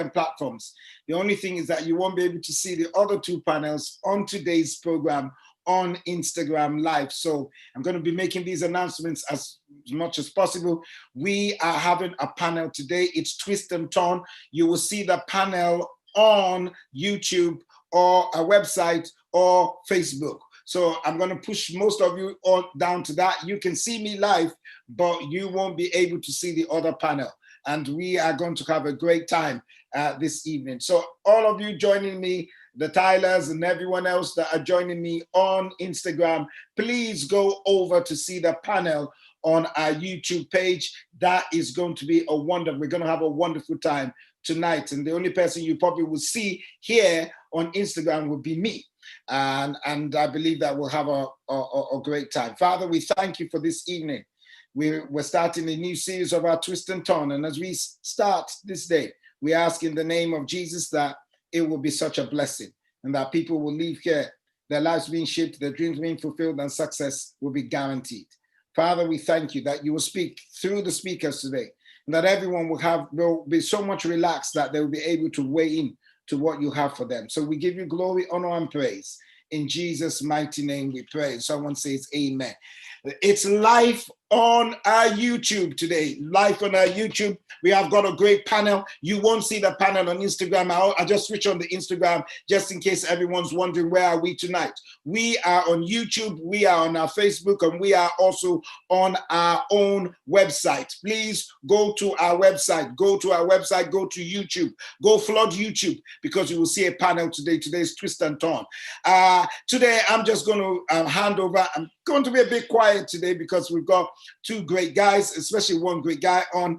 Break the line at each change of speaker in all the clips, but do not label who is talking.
platforms. The only thing is that you won't be able to see the other two panels on today's program on Instagram Live. So I'm going to be making these announcements as much as possible. We are having a panel today. It's Twist and Turn. You will see the panel on YouTube or a website or Facebook. So I'm going to push most of you on down to that. You can see me live, but you won't be able to see the other panel. And we are going to have a great time this evening. So all of you joining me, the Tylers and everyone else that are joining me on Instagram, please go over to see the panel on our YouTube page. That is going to be we're going to have a wonderful time tonight. And the only person you probably will see here on Instagram will be me. And I believe that we'll have a great time. Father, we thank you for this evening. We're starting a new series of our Twist and Turn. And as we start this day, we ask in the name of Jesus that it will be such a blessing and that people will leave here, their lives being shaped, their dreams being fulfilled, and success will be guaranteed. Father, we thank you that you will speak through the speakers today and that everyone will be so much relaxed that they will be able to weigh in to what you have for them. So we give you glory, honor, and praise. In Jesus' mighty name we pray. Someone says amen. It's live on our YouTube today. Live on our YouTube. We have got a great panel. You won't see the panel on Instagram. I just switch on the Instagram just in case everyone's wondering where are we tonight. We are on YouTube, we are on our Facebook, and we are also on our own website. Please go to our website, go to YouTube, go flood YouTube because you will see a panel today. Today's Twist and Turn. Today, I'm just going to hand over. I'm going to be a bit quiet today because we've got two great guys, especially one great guy on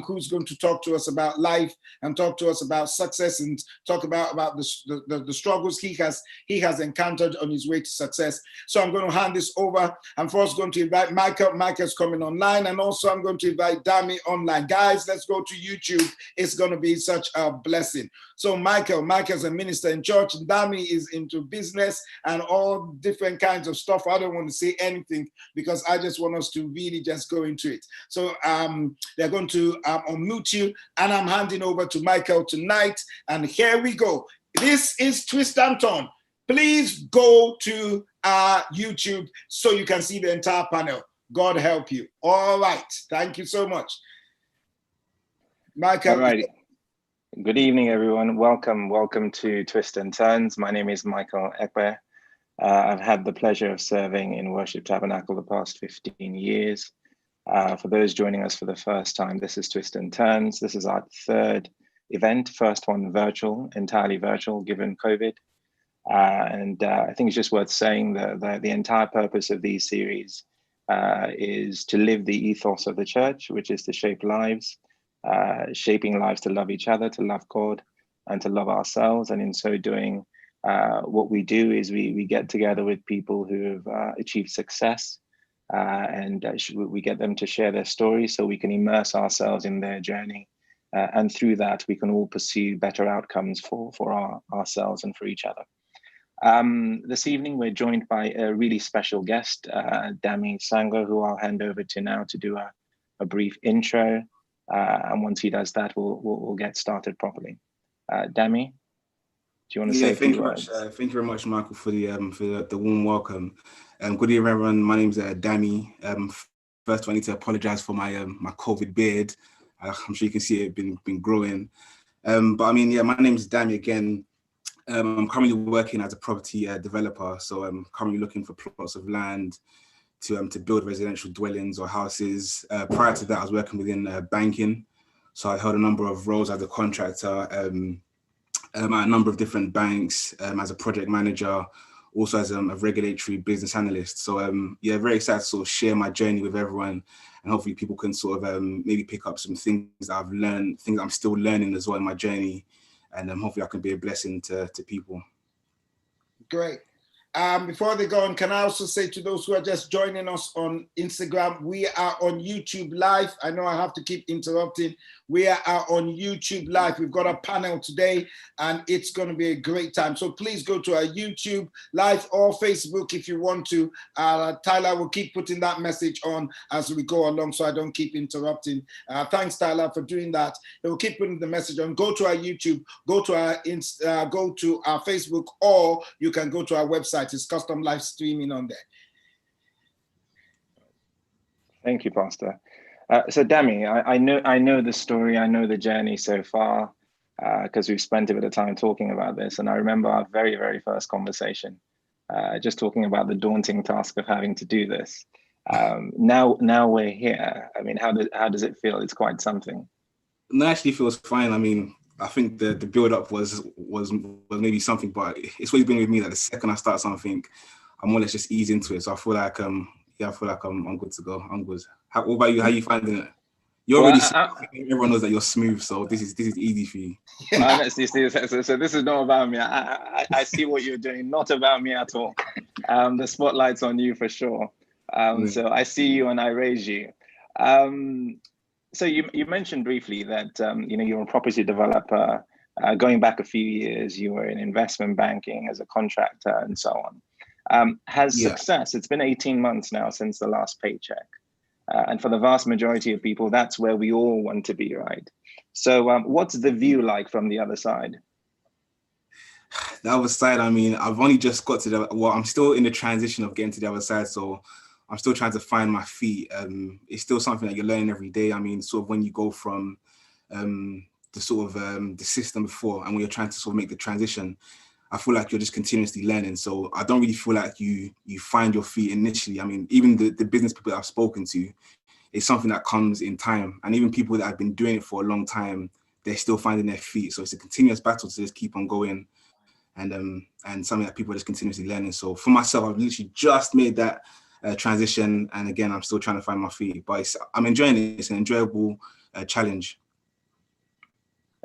who's going to talk to us about life and talk to us about success and talk about the struggles he has encountered on his way to success. So I'm going to hand this over. I'm first going to invite Michael. Michael's coming online, and also I'm going to invite Dami online. Guys, let's go to YouTube. It's going to be such a blessing. So Michael's a minister in church, and Dami is into business and all different kinds of stuff. I don't want to say anything because I just want us to really just go into it. So they're going to unmute you, and I'm handing over to Michael tonight. And here we go. This is Twist and Turn. Please go to YouTube so you can see the entire panel. God help you. All right. Thank you so much. Michael.
All right. Good evening, everyone. Welcome to Twist and Turns. My name is Michael Ekpe. I've had the pleasure of serving in Worship Tabernacle the past 15 years. For those joining us for the first time, this is Twist and Turns. This is our third event, first one virtual, entirely virtual, given COVID. And I think it's just worth saying that the entire purpose of these series is to live the ethos of the church, which is to shape lives, shaping lives to love each other, to love God, and to love ourselves. And in so doing, what we do is we get together with people who have achieved success, and we get them to share their stories so we can immerse ourselves in their journey. And through that, we can all pursue better outcomes for ourselves and for each other. This evening, we're joined by a really special guest, Dami Sango, who I'll hand over to now to do a brief intro. And once he does that, we'll get started properly. Dami, do you want to say a few words?
Thank you very much, Michael, for the warm welcome. Good evening, everyone. My name is Dami. First, I need to apologize for my COVID beard. I'm sure you can see it been growing. But I mean, yeah, my name is Dami again. I'm currently working as a property developer, so I'm currently looking for plots of land to build residential dwellings or houses. Prior to that, I was working within banking, so I held a number of roles as a contractor at a number of different banks, as a project manager, also as a regulatory business analyst. So yeah, very excited to sort of share my journey with everyone, and hopefully people can sort of maybe pick up some things that I've learned, things I'm still learning as well in my journey. And hopefully I can be a blessing to people.
Great. Before they go on, can I also say to those who are just joining us on Instagram, we are on YouTube Live. I know I have to keep interrupting. We are on YouTube Live. We've got a panel today, and it's going to be a great time. So please go to our YouTube Live or Facebook if you want to. Tyler will keep putting that message on as we go along, so I don't keep interrupting. Thanks, Tyler, for doing that. They will keep putting the message on. Go to our YouTube, go to our Facebook, or you can go to our website. It's custom live streaming on there.
Thank you, Pastor. So Dami, I know the story, I know the journey so far, because we've spent a bit of time talking about this. And I remember our very, very first conversation, just talking about the daunting task of having to do this. Now we're here. I mean, how does it feel? It's quite something.
No, actually feels fine. I mean, I think the build up was maybe something, but it's always been with me that the second I start something, I'm more or less just ease into it. So I feel like I feel like I'm good to go. I'm good. What about you? How are you finding it? You're already everyone knows that you're smooth, so this is easy for you.
Honestly, so this is not about me. I see what you're doing, not about me at all. The spotlight's on you for sure. So I see you and I raise you. So you mentioned briefly that you're a property developer. Going back a few years, you were in investment banking as a contractor and so on. Success, it's been 18 months now since the last paycheck. And for the vast majority of people, that's where we all want to be, right? So what's the view like from the other side?
The other side, I mean, I've only just got to I'm still in the transition of getting to the other side. So I'm still trying to find my feet. It's still something that you're learning every day. I mean, sort of when you go from the system before and when you're trying to sort of make the transition, I feel like you're just continuously learning. So I don't really feel like you find your feet initially. I mean, even the business people that I've spoken to, it's something that comes in time. And even people that have been doing it for a long time, they're still finding their feet. So it's a continuous battle to just keep on going, and something that people are just continuously learning. So for myself, I've literally just made that transition. And again, I'm still trying to find my feet, but I'm enjoying it. It's an enjoyable challenge.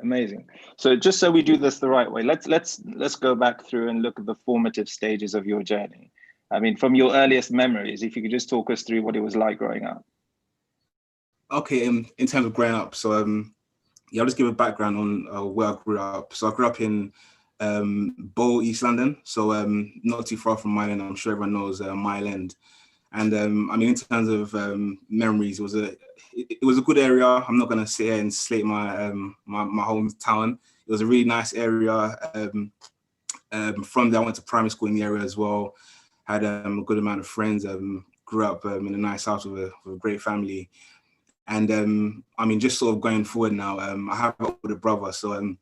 Amazing. So just so we do this the right way, let's go back through and look at the formative stages of your journey. I mean, from your earliest memories, if you could just talk us through what it was like growing up.
Okay, in terms of growing up, so I'll just give a background on where I grew up. So I grew up in Bow, East London, so not too far from Mile End. I'm sure everyone knows Mile End. And I mean, in terms of memories, it was a good area. I'm not gonna sit here and slate my my hometown. It was a really nice area. From there, I went to primary school in the area as well. Had a good amount of friends. Grew up in a nice house with a great family. And I mean, just sort of going forward now, I have an older brother, so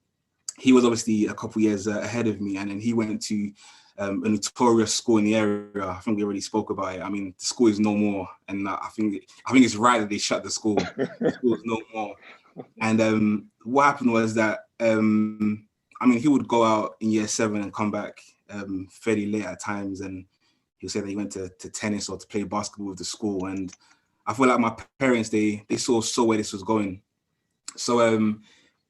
he was obviously a couple years ahead of me, and then he went to a notorious school in the area. I think we already spoke about it. I mean, the school is no more, and I think it's right that they shut the school. The school is no more. And what happened was that I mean, he would go out in year 7 and come back fairly late at times, and he'll say that he went to tennis or to play basketball with the school. And I feel like my parents, they saw where this was going, so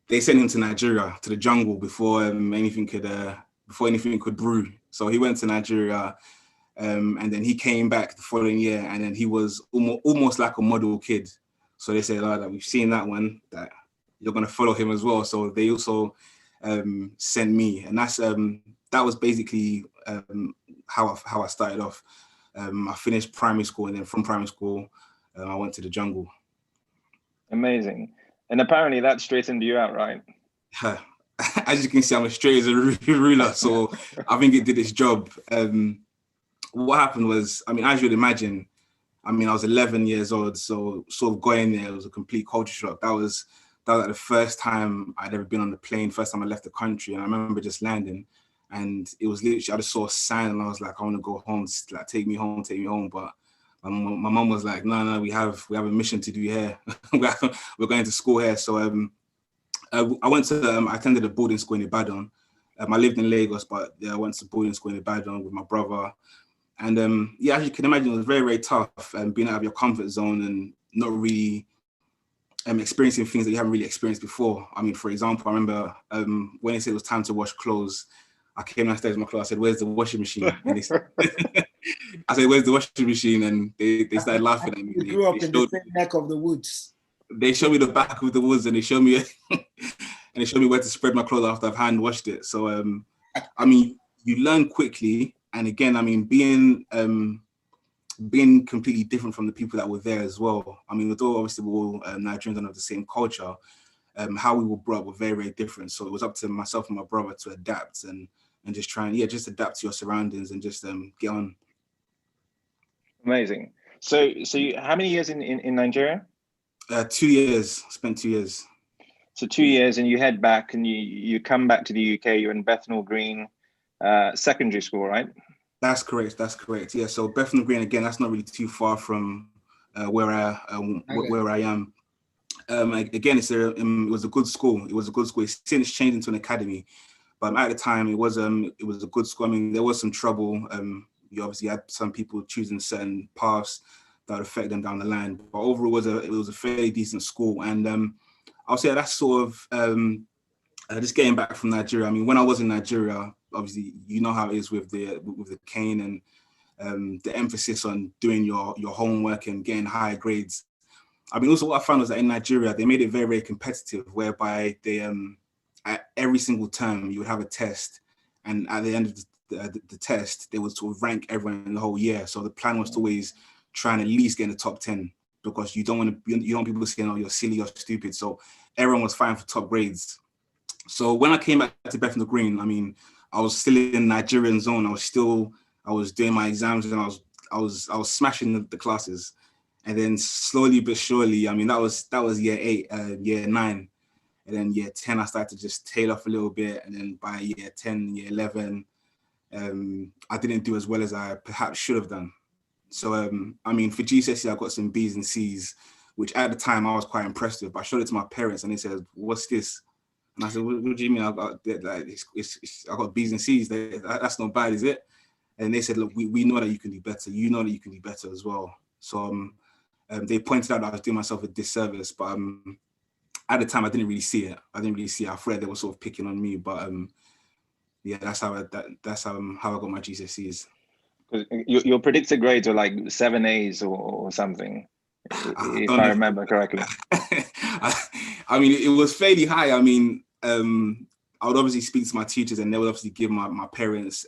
they sent him to Nigeria, to the jungle, before anything could brew. So he went to Nigeria, and then he came back the following year, and then he was almost like a model kid. So they said, that we've seen that one, that you're going to follow him as well. So they also sent me, and that was basically how I started off. I finished primary school, and then from primary school, I went to the jungle. Amazing.
And apparently that straightened you out, right?
As you can see, I'm as straight as a ruler, so I think it did its job. What happened was, I mean, as you'd imagine, I mean, I was 11 years old, so sort of going there, it was a complete culture shock. That was like the first time I'd ever been on the plane, first time I left the country, and I remember just landing, and it was literally, I just saw a sign, and I was like, I want to go home, like, take me home, but my mom was like, no, we have a mission to do here. We're going to school here. So I went to, I attended a boarding school in Ibadan. I lived in Lagos, but I went to boarding school in Ibadan with my brother. And as you can imagine, it was very, very tough being out of your comfort zone and not really experiencing things that you haven't really experienced before. I mean, for example, I remember when they said it was time to wash clothes, I came downstairs with my clothes, I said, "Where's the washing machine?" And they said, I said, "Where's the washing machine?" And they started laughing at me.
You grew up in the same neck of the woods.
they show me the back of the woods, and they show me where to spread my clothes after I've hand washed it. So I mean, you learn quickly, and again, I mean, being completely different from the people that were there as well. I mean, although obviously we're all Nigerians and of the same culture, how we were brought up were very, very different. So it was up to myself and my brother to adapt and just try and just adapt to your surroundings and just get on.
Amazing. So you, how many years in Nigeria?
2 years. Spent 2 years.
So 2 years, and you head back, and you come back to the UK. You're in Bethnal Green secondary school, right?
That's correct. That's correct. Yeah. So Bethnal Green, again, that's not really too far from where I am. Again, it was a good school. It was a good school. It's since changed into an academy, but at the time it was a good school. I mean, there was some trouble. You obviously had some people choosing certain paths that would affect them down the line. But overall, it was a fairly decent school. And I'll say that's sort of just getting back from Nigeria. I mean, when I was in Nigeria, obviously you know how it is with the cane and the emphasis on doing your homework and getting higher grades. I mean, also what I found was that in Nigeria, they made it very, very competitive, whereby they at every single term you would have a test, and at the end of the test, they would sort of rank everyone in the whole year. So the plan was to always try and at least get in the top 10, because you don't want people saying, "Oh, you're silly, you're stupid." So everyone was fighting for top grades. So when I came back to Bethnal Green, I mean, I was still in Nigerian zone. I was doing my exams, and I was smashing the classes. And then slowly but surely, I mean, that was year 8, year 9. And then year 10, I started to just tail off a little bit. And then by year 10, year 11, I didn't do as well as I perhaps should have done. So, I mean, for GCSE, I got some B's and C's, which at the time I was quite impressed with. But I showed it to my parents, and they said, "What's this?" And I said, "What do you mean? I got I got B's and C's. That's not bad, is it?" And they said, "Look, we know that you can do better. You know that you can do better as well." So they pointed out that I was doing myself a disservice, but at the time I didn't really see it. I thought they were sort of picking on me, but yeah, that's how I got my GCSEs.
Your predicted grades were like 7 A's or something, if I remember correctly.
I mean, it was fairly high. I mean, I would obviously speak to my teachers, and they would obviously give my parents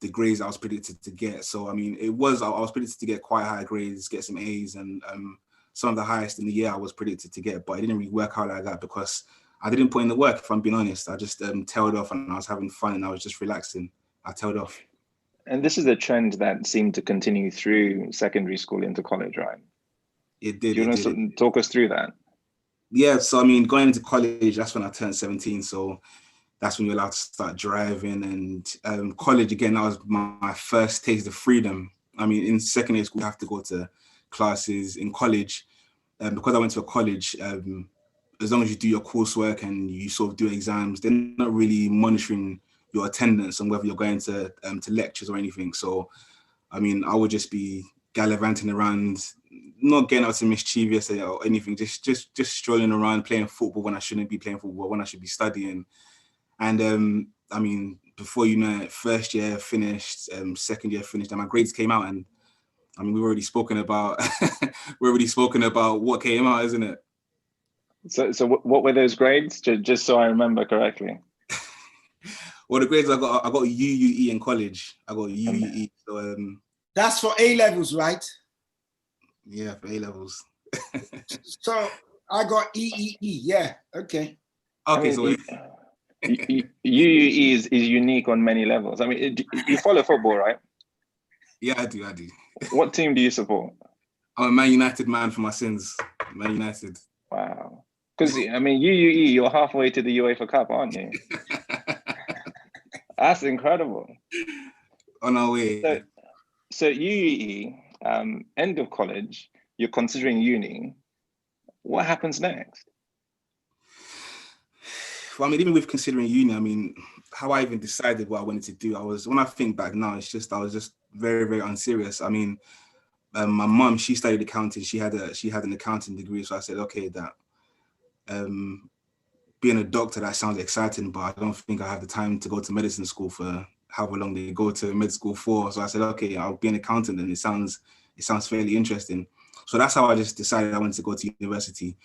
the grades I was predicted to get. So I mean, I was predicted to get quite high grades, get some A's, and some of the highest in the year I was predicted to get. But it didn't really work out like that because I didn't put in the work, if I'm being honest. I just tailed off, and I was having fun, and I was just relaxing. I tailed off.
And this is a trend that seemed to continue through secondary school into college, right?
It did.
Do you want to talk us through that?
Yeah, so I mean, going into college, that's when I turned 17. So that's when you're allowed to start driving. And college, again, that was my first taste of freedom. I mean, in secondary school, you have to go to classes. In college, because I went to a college, as long as you do your coursework and you sort of do exams, they're not really monitoring your attendance and whether you're going to lectures or anything. So, I mean, I would just be gallivanting around, not getting out to mischievous or anything, just strolling around playing football when I shouldn't be playing football, when I should be studying. And I mean, before you know it, first year finished, second year finished, and my grades came out. And I mean, we've already spoken about what came out, isn't it?
So what were those grades? Just so I remember correctly.
Well, the grades I got UUE in college. I got UUE. So
that's for A levels, right?
Yeah, for A levels.
So I got EEE. Yeah. Okay.
Okay.
I mean, so UUE is unique on many levels. I mean, you follow football, right?
Yeah, I do.
What team do you support?
I'm a Man United man for my sins. Man United.
Wow. Because I mean, UUE, you're halfway to the UEFA Cup, aren't you? That's incredible.
On our way.
So UUE, end of college, you're considering uni. What happens next?
Well, I mean, even with considering uni, I mean, how I even decided what I wanted to do, when I think back now, I was just very, very unserious. I mean, my mum, she studied accounting. She had an accounting degree. So I said, okay, that being a doctor, that sounds exciting, but I don't think I have the time to go to medicine school for however long they go to med school for. So I said, okay, I'll be an accountant, and it sounds fairly interesting. So that's how I just decided I wanted to go to university.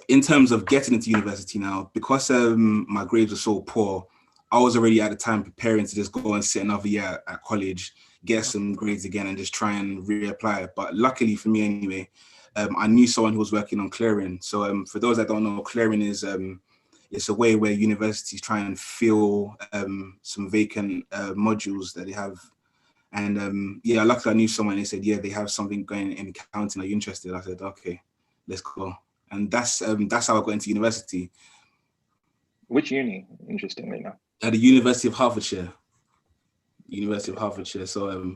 In terms of getting into university now, because my grades were so poor, I was already at the time preparing to just go and sit another year at college, get some grades again, and just try and reapply. But luckily for me anyway, I knew someone who was working on clearing. So for those that don't know, clearing is it's a way where universities try and fill some vacant modules that they have. And yeah, luckily I knew someone. They said, yeah, they have something going in accounting. Are you interested? I said, okay, let's go. And that's how I got into university.
Which uni, interestingly enough?
At the University of Hertfordshire. University of Hertfordshire. So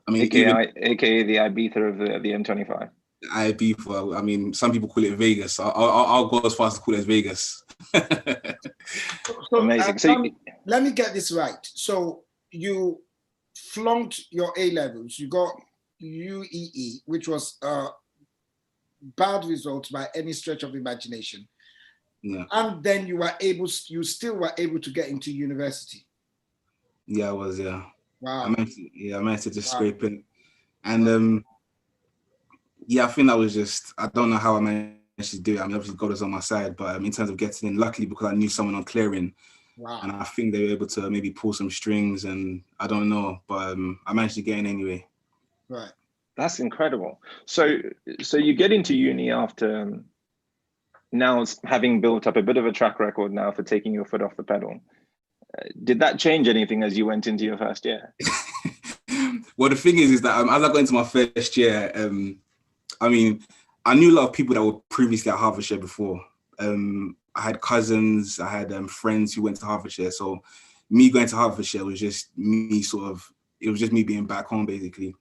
I mean,
AKA the Ibiza of the M25.
Ibiza. I mean, some people call it Vegas. I'll go as far as to call it Vegas.
So, amazing.
Let me get this right. So you flunked your A levels. You got UEE, which was bad results by any stretch of imagination.
Yeah.
And then you still were able to get into university.
Yeah, I was. Yeah.
Wow.
I managed to just scrape it, and yeah, I think that was just, I don't know how I managed to do it. I mean, obviously God was on my side, but in terms of getting in, luckily because I knew someone on clearing, and I think they were able to maybe pull some strings, and I don't know, but I managed to get in anyway.
Right. That's incredible. So you get into uni after now having built up a bit of a track record now for taking your foot off the pedal. Did that change anything as you went into your first year?
Well, the thing is that as I got into my first year, I mean, I knew a lot of people that were previously at Hertfordshire before. I had cousins, I had friends who went to Hertfordshire. So me going to Hertfordshire was just me it was just me being back home basically.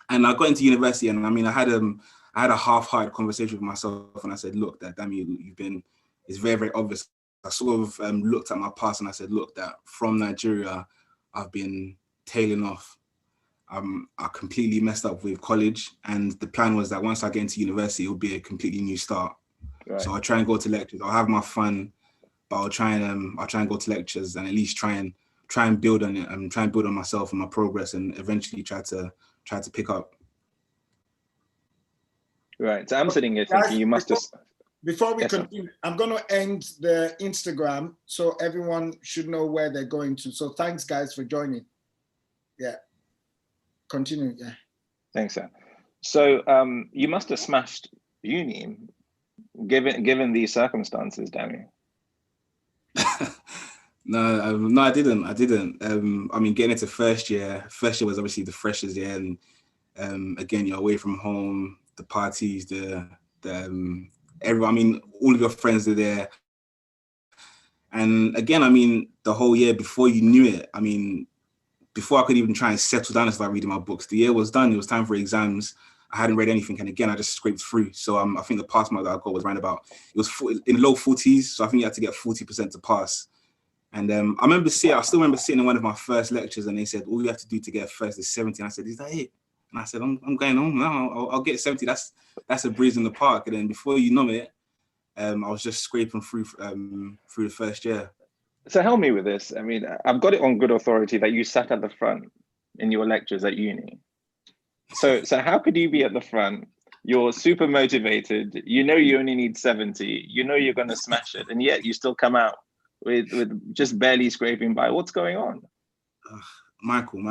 And I got into university, and I mean, I had a half-hearted conversation with myself, and I said, look, that damn it's very, very obvious. I sort of looked at my past and I said, look, that from Nigeria, I've been tailing off. I completely messed up with college, and the plan was that once I get into university, it would be a completely new start. Right. So I'll try and go to lectures. I'll have my fun, but I'll try and go to lectures and at least try and build on it and try and build on myself and my progress, and eventually try to pick up.
Right. So I'm sitting here thinking you must have.
Before we continue, I'm going to end the Instagram so everyone should know where they're going to. So thanks, guys, for joining. Yeah. Continue. Yeah.
Thanks, sir. So you must have smashed uni, given these circumstances, Dami.
No, I didn't. I mean, getting into first year was obviously the freshers year, and again, you're away from home, the parties, everyone, I mean, all of your friends are there. And again, I mean, the whole year before you knew it, I mean, before I could even try and settle down and start reading my books, the year was done. It was time for exams. I hadn't read anything. And again, I just scraped through. So I think the pass mark that I got was around about, it was in low 40s. So I think you had to get 40% to pass. And I still remember sitting in one of my first lectures, and they said, all you have to do to get first is 70. And I said, is that it? And I said, I'm going home now. I'll get 70. That's a breeze in the park. And then before you know it, I was just scraping through the first year.
So help me with this. I mean, I've got it on good authority that you sat at the front in your lectures at uni. So how could you be at the front? You're super motivated. You know you only need 70. You know you're going to smash it, and yet you still come out with just barely scraping by. What's going on?
Michael.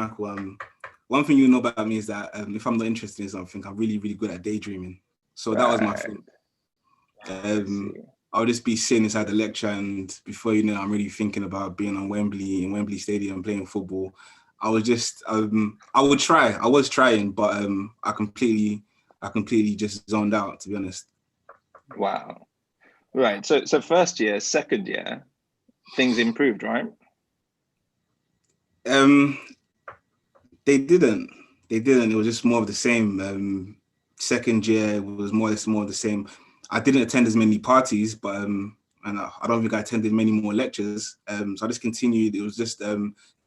One thing you know about me is that if I'm not interested in something, I'm really, really good at daydreaming. So that was my thing. I'll just be sitting inside the lecture, and before you know, I'm really thinking about being on Wembley Stadium, playing football. I was trying, but I completely just zoned out, to be honest.
Wow. Right. So first year, second year, things improved, right?
They didn't. It was just more of the same. Second year was more of the same. I didn't attend as many parties, but and I don't think I attended many more lectures. So I just continued. It was just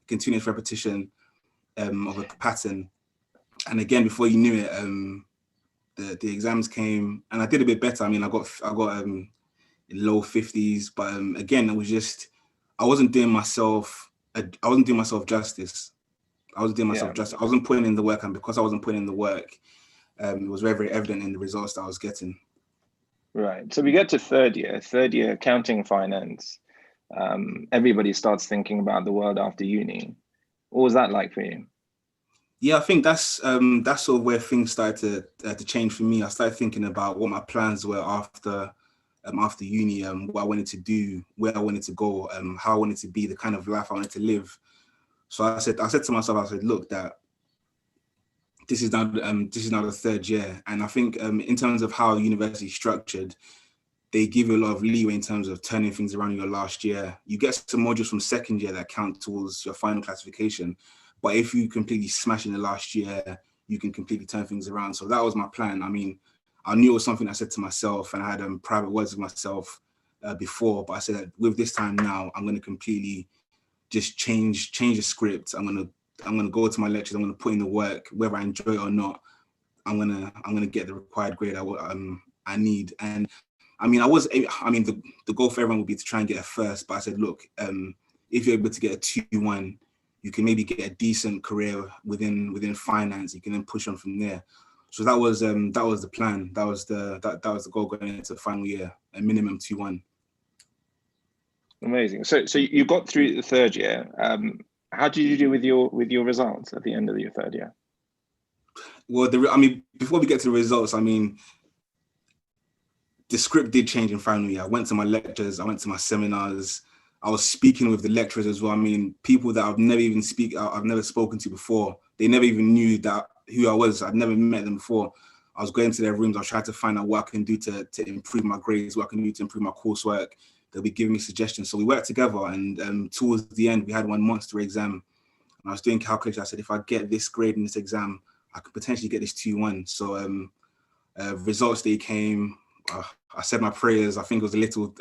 continuous repetition of a pattern. And again, before you knew it, the exams came, and I did a bit better. I mean, I got in low 50s, but again, it was just I wasn't doing myself justice. I wasn't putting in the work, and because I wasn't putting in the work, it was very, very evident in the results that I was getting.
Right. So we get to third year accounting finance. Everybody starts thinking about the world after uni. What was that like for you?
Yeah, I think that's sort of where things started to change for me. I started thinking about what my plans were after uni, what I wanted to do, where I wanted to go, how I wanted to be, the kind of life I wanted to live. So I said to myself, I said, look, that this is now the third year, and I think in terms of how university is structured, they give you a lot of leeway in terms of turning things around in your last year. You get some modules from second year that count towards your final classification. But if you completely smash in the last year, you can completely turn things around. So that was my plan. I mean, I knew it was something I said to myself, and I had private words with myself before, but I said that with this time now, I'm going to completely just change the script. I'm going to go to my lectures. I'm going to put in the work, whether I enjoy it or not. I'm going to get the required grade I need. And I mean, the goal for everyone would be to try and get a first, but I said, look, if you're able to get a 2-1, you can maybe get a decent career within finance. You can then push on from there. So that was the plan. That was the goal going into the final year, a minimum 2-1.
Amazing. So you got through the third year. How did you do with your results at the end of your third year?
Well, before we get to the results, I mean, the script did change in final year. I went to my lectures, I went to my seminars, I was speaking with the lecturers as well. I mean, people that I've never spoken to before. They never even knew who I was. I'd never met them before. I was going to their rooms. I was trying to find out what I can do to improve my grades, what I can do to improve my coursework. They'll be giving me suggestions. So we worked together, and towards the end, we had one monster exam. And I was doing calculations. I said, if I get this grade in this exam, I could potentially get this 2-1. So results day came. I said my prayers. I think it was a little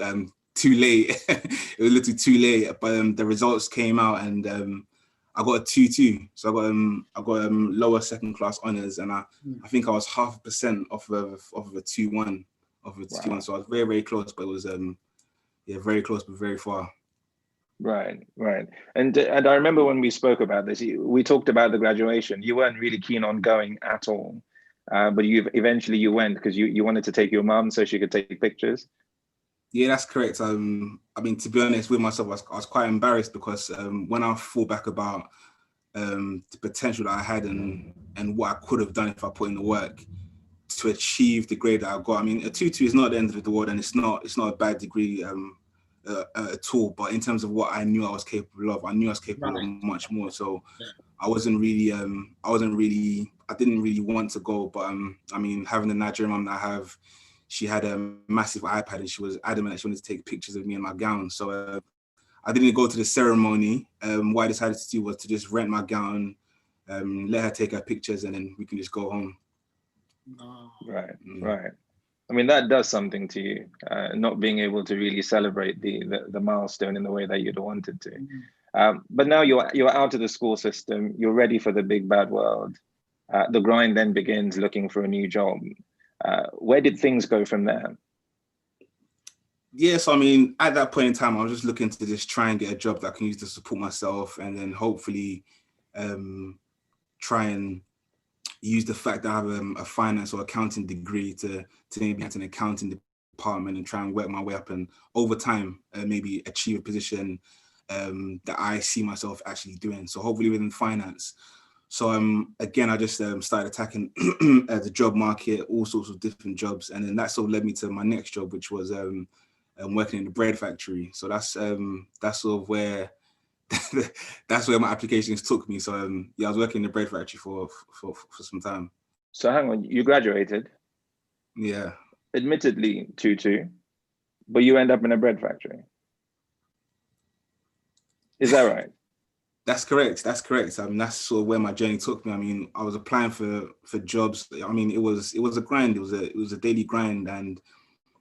too late. It was a little too late, but the results came out, and I got a 2-2. So I got lower second class honors, and I think I was 0.5% off of a 2-1, Wow. 2-1. So I was very, very close, but it was very close, but very far.
Right. And I remember when we spoke about this, we talked about the graduation. You weren't really keen on going at all. But eventually you went because you wanted to take your mum so she could take pictures.
Yeah, that's correct. I mean, to be honest with myself, I was quite embarrassed because when I thought back about the potential that I had and what I could have done if I put in the work to achieve the grade that I got. I mean, a 2-2 is not the end of the world, and it's not a bad degree at all. But in terms of what I knew I was capable of, I knew I was capable of much more. So I didn't really want to go, but I mean, having the Nigerian mom that I have, she had a massive iPad and she was adamant that she wanted to take pictures of me in my gown. So I didn't go to the ceremony. What I decided to do was to just rent my gown, let her take her pictures, and then we can just go home.
Right. I mean, that does something to you, not being able to really celebrate the milestone in the way that you'd wanted to. But now you're out of the school system, you're ready for the big bad world. The grind then begins, looking for a new job. Where did things go from there?
Yes, I mean, at that point in time, I was just looking to just try and get a job that I can use to support myself, and then hopefully try and use the fact that I have a finance or accounting degree to maybe have an accounting department and try and work my way up, and over time maybe achieve a position that I see myself actually doing. So hopefully within finance. So again, I just started attacking the job market, all sorts of different jobs, and then that sort of led me to my next job, which was working in the bread factory. So that's sort of where that's where my applications took me. So yeah, I was working in the bread factory for some time.
So hang on, you graduated?
Yeah.
Admittedly 2-2, but you end up in a bread factory. Is that right?
That's correct. I mean, that's sort of where my journey took me. I mean, I was applying for jobs. I mean, it was a grind. It was a daily grind, and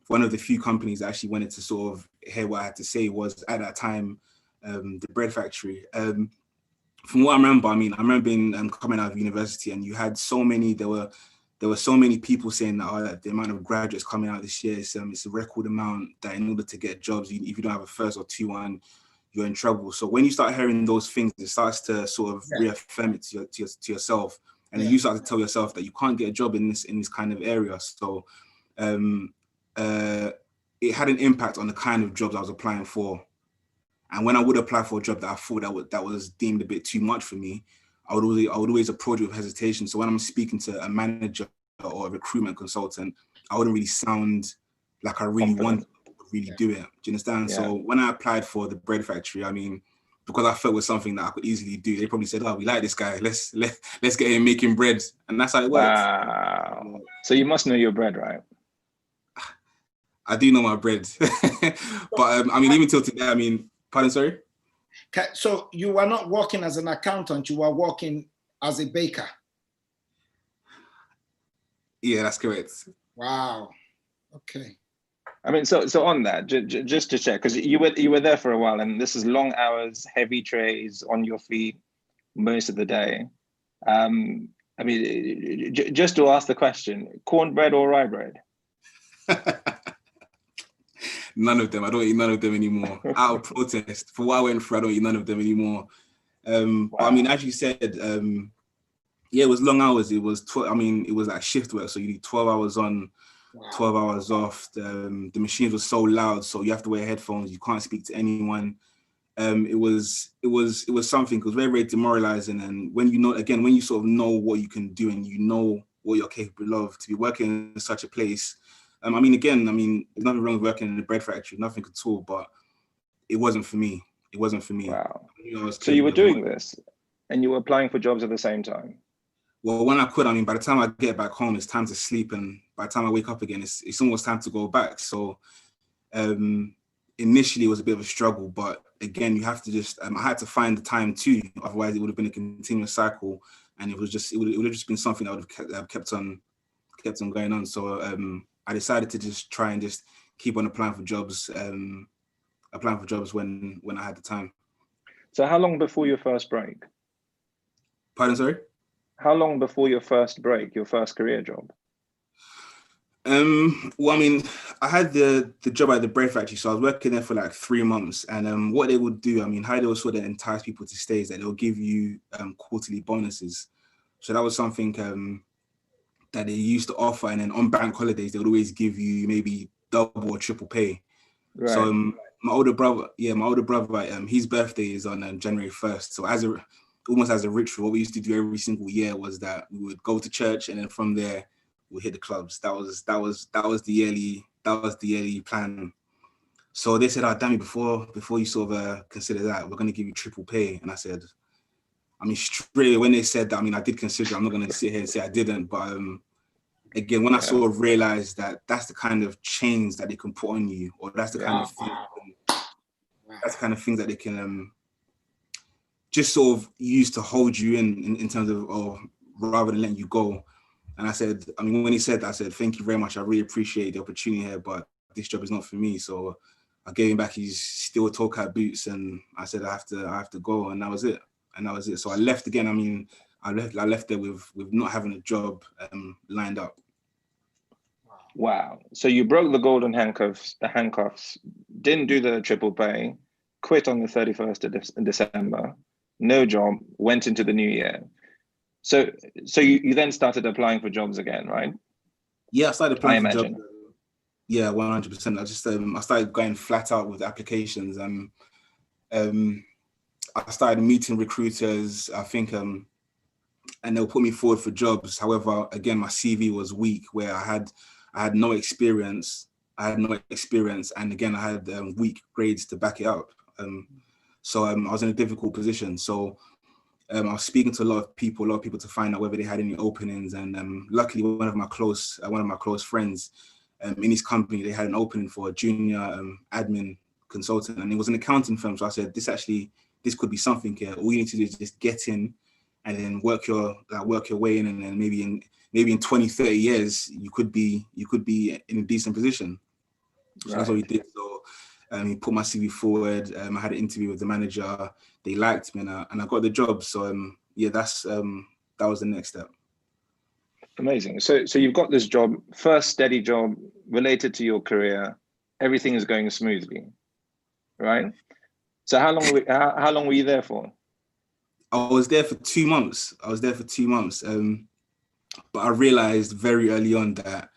one of the few companies that actually wanted to sort of hear what I had to say was at that time the bread factory. From what I remember, I remember being coming out of university, and you had so many. There were so many people saying that the amount of graduates coming out this year is a record amount. That in order to get jobs, if you don't have a first or 2-1, you're in trouble. So when you start hearing those things, it starts to sort of reaffirm it to yourself And then you start to tell yourself that you can't get a job in this kind of area. So it had an impact on the kind of jobs I was applying for. And when I would apply for a job that I thought that was deemed a bit too much for me, I would always approach it with hesitation. So when I'm speaking to a manager or a recruitment consultant, I wouldn't really sound like I really want to really do it. Do you understand? Yeah. So when I applied for the bread factory, I mean, because I felt it was something that I could easily do, they probably said, "Oh, we like this guy. Let's get him making bread," and that's how it works.
Wow. So you must know your bread, right?
I do know my bread, but I mean, even till today, I mean, pardon, sorry.
Okay, so you were not working as an accountant; you were working as a baker.
Yeah, that's correct.
Wow. Okay.
I mean, so on that, just to check, because you were there for a while, and this is long hours, heavy trays on your feet most of the day. I mean, just to ask the question: cornbread or rye bread?
None of them. I don't eat none of them anymore. Out of protest for what I went through, I don't eat none of them anymore. Wow. But I mean, as you said, yeah, it was long hours. It was it was like shift work, so you need 12 hours on, 12 hours off. The machines were so loud, so you have to wear headphones. You can't speak to anyone. It was something. It was very, very demoralizing. And when you sort of know what you can do and you know what you're capable of, to be working in such a place. I mean, there's nothing wrong with working in a bread factory, nothing at all. But it wasn't for me. It wasn't for me.
Wow. So you were doing this, and you were applying for jobs at the same time.
Well, when I could, I mean, by the time I get back home, it's time to sleep, and by the time I wake up again, it's almost time to go back. So, initially, it was a bit of a struggle, but again, you have to just. I had to find the time too, otherwise, it would have been a continuous cycle, and it would have just been something that would have kept on going on. So, I decided to just try and just keep on applying for jobs when I had the time.
So, how long before your first break?
Pardon, sorry?
How long before your first break, your first career job?
Well, I mean, I had the job at the bread factory, so I was working there for like 3 months. And what they would do, I mean, how they would sort of entice people to stay is that they'll give you quarterly bonuses. So that was something that they used to offer. And then on bank holidays, they would always give you maybe double or triple pay. Right. So my older brother, his birthday is on January 1st. So almost as a ritual, what we used to do every single year was that we would go to church, and then from there we'd hit the clubs. That was the yearly plan. So they said, "Oh, Danny, before you sort of consider that, we're going to give you triple pay." And I said, I mean, straight away when they said that, I mean, I did consider it. I'm not going to sit here and say I didn't, but again, when I sort of realized that that's the kind of chains that they can put on you, or that's the kind of things that they can just sort of use to hold you in terms of, or rather than letting you go. And I said, I mean, when he said that, I said, "Thank you very much. I really appreciate the opportunity here, but this job is not for me." So I gave him back his steel toe cap boots, and I said, I have to go, and that was it. So I left again. I mean, I left there with not having a job lined up.
Wow. So you broke the golden handcuffs, didn't do the triple pay, quit on the 31st of December, no job, went into the new year. So you then started applying for jobs again, right?
Yeah, I started applying for jobs. Yeah, 100%. I just I started going flat out with applications. I started meeting recruiters, I think, and they'll put me forward for jobs. However, again, my CV was weak, where I had no experience. And again, I had weak grades to back it up. So I was in a difficult position. So I was speaking to a lot of people to find out whether they had any openings. And luckily, one of my close friends in his company, they had an opening for a junior admin consultant, and it was an accounting firm. So I said, this could be something here. All you need to do is just get in and then work your way in, and then maybe in 20, 30 years, you could be in a decent position. So That's what he did. So he put my CV forward. I had an interview with the manager. They liked me, and I got the job. So that was the next step.
Amazing. So you've got this job, first steady job related to your career. Everything is going smoothly, right? So how long were you there for?
I was there for 2 months. I was there for 2 months. But I realized very early on that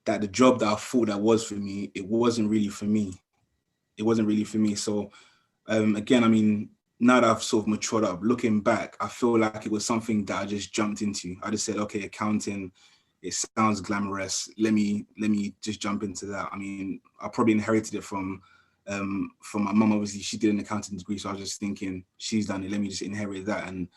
the job that I thought that was for me, it wasn't really for me. It wasn't really for me. So again, I mean, now that I've sort of matured up, looking back, I feel like it was something that I just jumped into. I just said, okay, accounting, it sounds glamorous. Let me just jump into that. I mean, I probably inherited it from my mum. Obviously, she did an accounting degree, so I was just thinking, she's done it. Let me just inherit that. And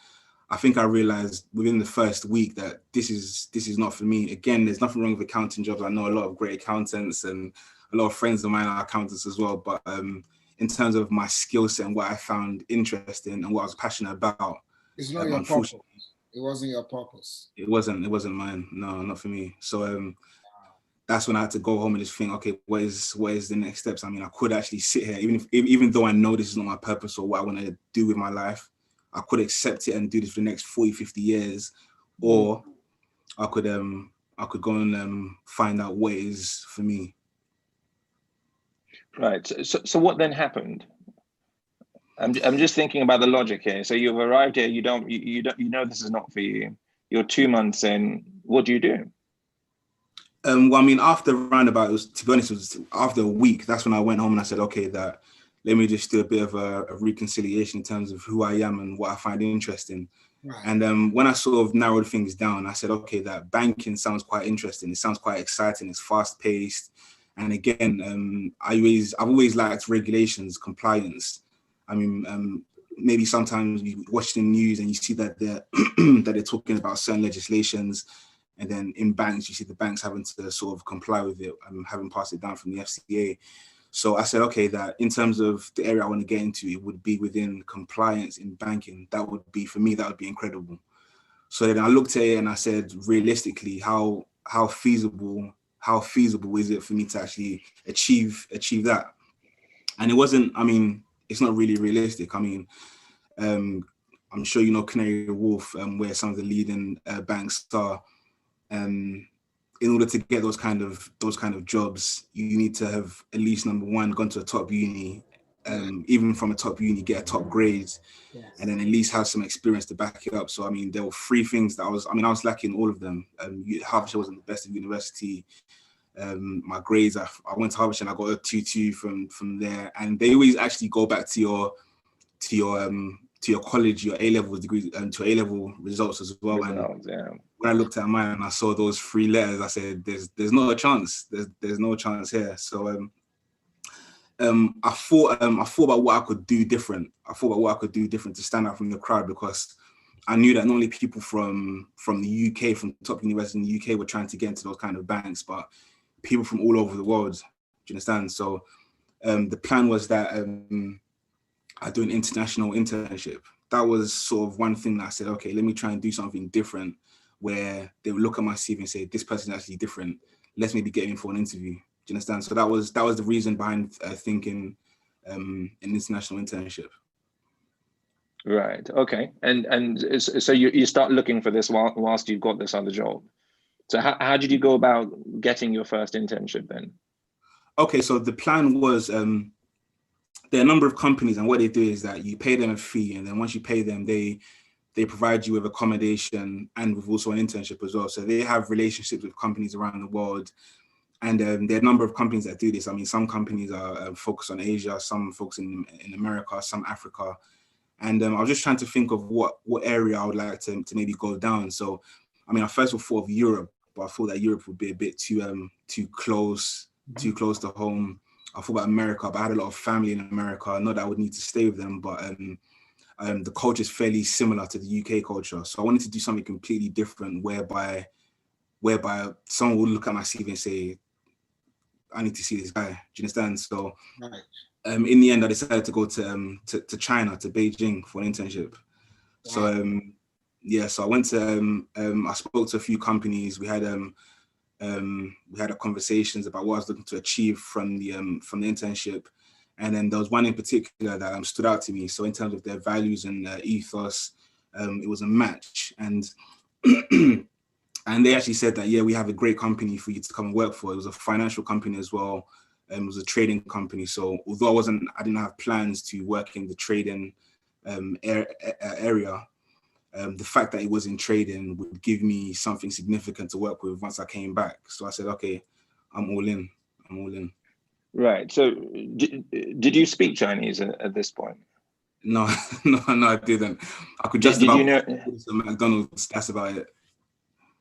I think I realized within the first week that this is not for me. Again, there's nothing wrong with accounting jobs. I know a lot of great accountants and a lot of friends of mine are accountants as well. But in terms of my skill set and what I found interesting and what I was passionate about,
It's not your purpose. It wasn't your purpose.
It wasn't mine. No, not for me. So that's when I had to go home and just think, okay, what is the next steps? I mean, I could actually sit here, even though I know this is not my purpose or what I want to do with my life, I could accept it and do this for the next 40, 50 years, or I could go and find out what is for me.
Right. So what then happened? I'm just thinking about the logic here. So you've arrived here. You know this is not for you. You're 2 months in. What do you do?
Well, I mean, after roundabout, to be honest, it was after a week. That's when I went home and I said, okay, let me just do a bit of a reconciliation in terms of who I am and what I find interesting. Right. And when I sort of narrowed things down, I said, okay, that banking sounds quite interesting. It sounds quite exciting. It's fast paced. And again, I've always liked regulations, compliance. I mean, maybe sometimes you watch the news and you see that they're talking about certain legislations. And then in banks, you see the banks having to sort of comply with it, having passed it down from the FCA. So I said, okay, that in terms of the area I want to get into, it would be within compliance in banking. That would be, for me, that would be incredible. So then I looked at it and I said, realistically, how feasible is it for me to actually achieve that? And it wasn't, I mean, it's not really realistic. I mean, I'm sure you know Canary Wharf, where some of the leading banks are. In order to get those kind of jobs, you need to have at least, number one, gone to a top uni, even from a top uni, get a top grade, yes, and then at least have some experience to back it up. So, I mean, there were three things that I was lacking all of them. Hertfordshire wasn't the best at university. My grades, I went to Hertfordshire and I got a 2-2 from there. And they always actually go back to your college, your A-level degree, and to A-level results as well. And yeah, when I looked at mine and I saw those 3 letters, I said, "There's not a chance. There's no chance here." So I thought about what I could do different. To stand out from the crowd, because I knew that not only people from the UK, from top universities in the UK, were trying to get into those kind of banks, but people from all over the world. Do you understand? So the plan was that I do an international internship. That was sort of one thing that I said, okay, let me try and do something different, where they would look at my CV and say, this person is actually different. Let's maybe get in for an interview. Do you understand? So that was the reason behind thinking an international internship.
Right. Okay. And so you start looking for this whilst you've got this other job. So how did you go about getting your first internship then? Okay,
so the plan was, there are a number of companies, and what they do is that you pay them a fee, and then once you pay them, they provide you with accommodation and with also an internship as well. So they have relationships with companies around the world. And there are a number of companies that do this. I mean, some companies are focused on Asia, some focus in America, some Africa. And I was just trying to think of what area I would like to maybe go down. So, I mean, I first of all thought of Europe, but I thought that Europe would be a bit too close to home. I thought about America, but I had a lot of family in America. Not that I would need to stay with them, but the culture is fairly similar to the UK culture. So I wanted to do something completely different, whereby someone would look at my CV and say, I need to see this guy. Do you understand? So right. In the end, I decided to go to China, to Beijing, for an internship. Wow. So so I went to I spoke to a few companies. We had conversations about what I was looking to achieve from the internship, and then there was one in particular that stood out to me. So in terms of their values and ethos, it was a match, and and they actually said that, yeah, we have a great company for you to come and work for. It was a financial company as well. It was a trading company. So although I didn't have plans to work in the trading area, the fact that it was in trading would give me something significant to work with once I came back. So I said, okay, I'm all in. I'm all in.
Right. So did you speak Chinese at this point?
No, no, I didn't. I could just
Did
about
you know
McDonald's. That's about it.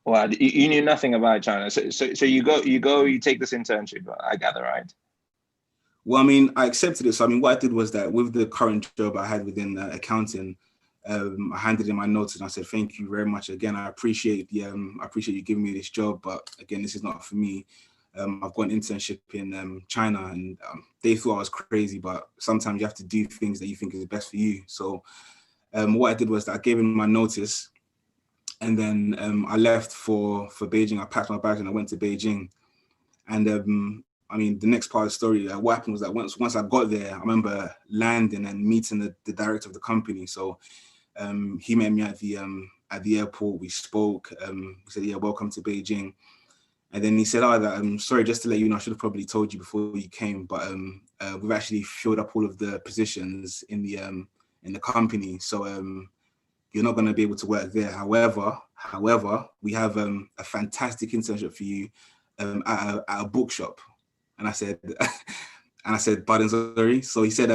Well, you knew nothing about China. So you take this internship, I gather, right?
Well, I mean, I accepted it. So, I mean, what I did was that with the current job I had within accounting, I handed in my notes and I said, thank you very much. Again, I appreciate you giving me this job, but again, this is not for me. I've got an internship in China, and they thought I was crazy, but sometimes you have to do things that you think is best for you. So what I did was that I gave him my notice, and then I left for Beijing. I packed my bags and I went to Beijing. And I mean, the next part of the story, what happened was that once I got there, I remember landing and meeting the director of the company. So he met me at the airport. We spoke. He said, "Yeah, welcome to Beijing." And then he said, "Oh, I'm sorry, just to let you know, I should have probably told you before you came, but we've actually filled up all of the positions in the company. So you're not going to be able to work there. However, we have a fantastic internship for you at a bookshop." And I said, "Pardon, sorry." So he said,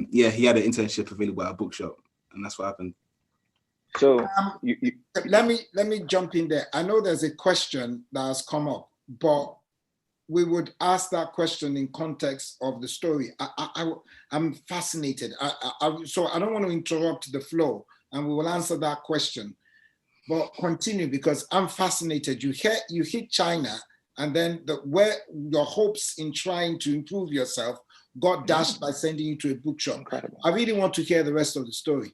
yeah, he had an internship available at a bookshop, and that's what happened.
So
let me jump in there. I know there's a question that has come up, but we would ask that question in context of the story. I'm fascinated. So I don't want to interrupt the flow, and we will answer that question. But continue, because I'm fascinated. You hit China, and then where your hopes in trying to improve yourself got dashed by sending you to a bookshop.
Incredible.
I really want to hear the rest of the story.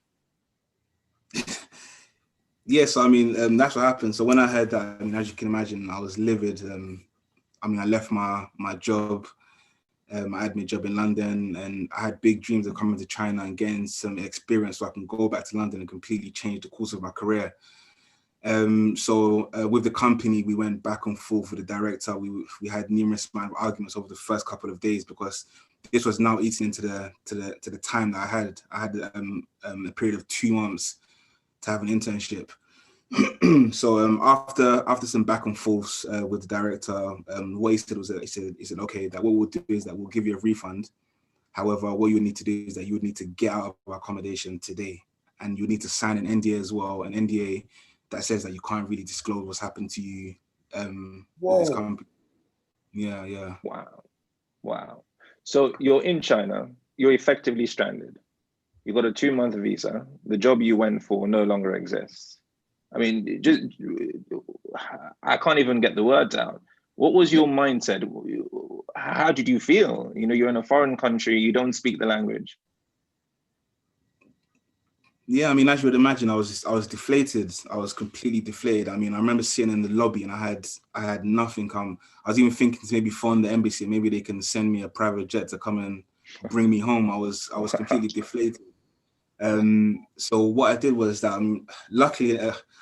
Yes, I mean, that's what happened. So when I heard that, I mean, as you can imagine, I was livid. I mean, I left my job. I had my job in London, and I had big dreams of coming to China and getting some experience so I can go back to London and completely change the course of my career. So with the company, we went back and forth with the director. We had numerous amount of arguments over the first couple of days, because this was now eating into the time that I had a period of 2 months to have an internship. So after some back and forths with the director, what he said was that he said, okay, that what we'll do is that we'll give you a refund. However, what you need to do is that you would need to get out of accommodation today, and you need to sign an NDA as well, an NDA that says that you can't really disclose what's happened to you with this company. Yeah.
Wow. So you're in China, you're effectively stranded. You got a 2-month visa. The job you went for no longer exists. I mean, I can't even get the words out. What was your mindset? How did you feel? You know, you're in a foreign country, you don't speak the language.
Yeah, I mean, as you would imagine, I was deflated. I was completely deflated. I mean, I remember sitting in the lobby and I had nothing. I was even thinking to maybe phone the embassy. Maybe they can send me a private jet to come and bring me home. I was completely deflated. So what I did was that, luckily,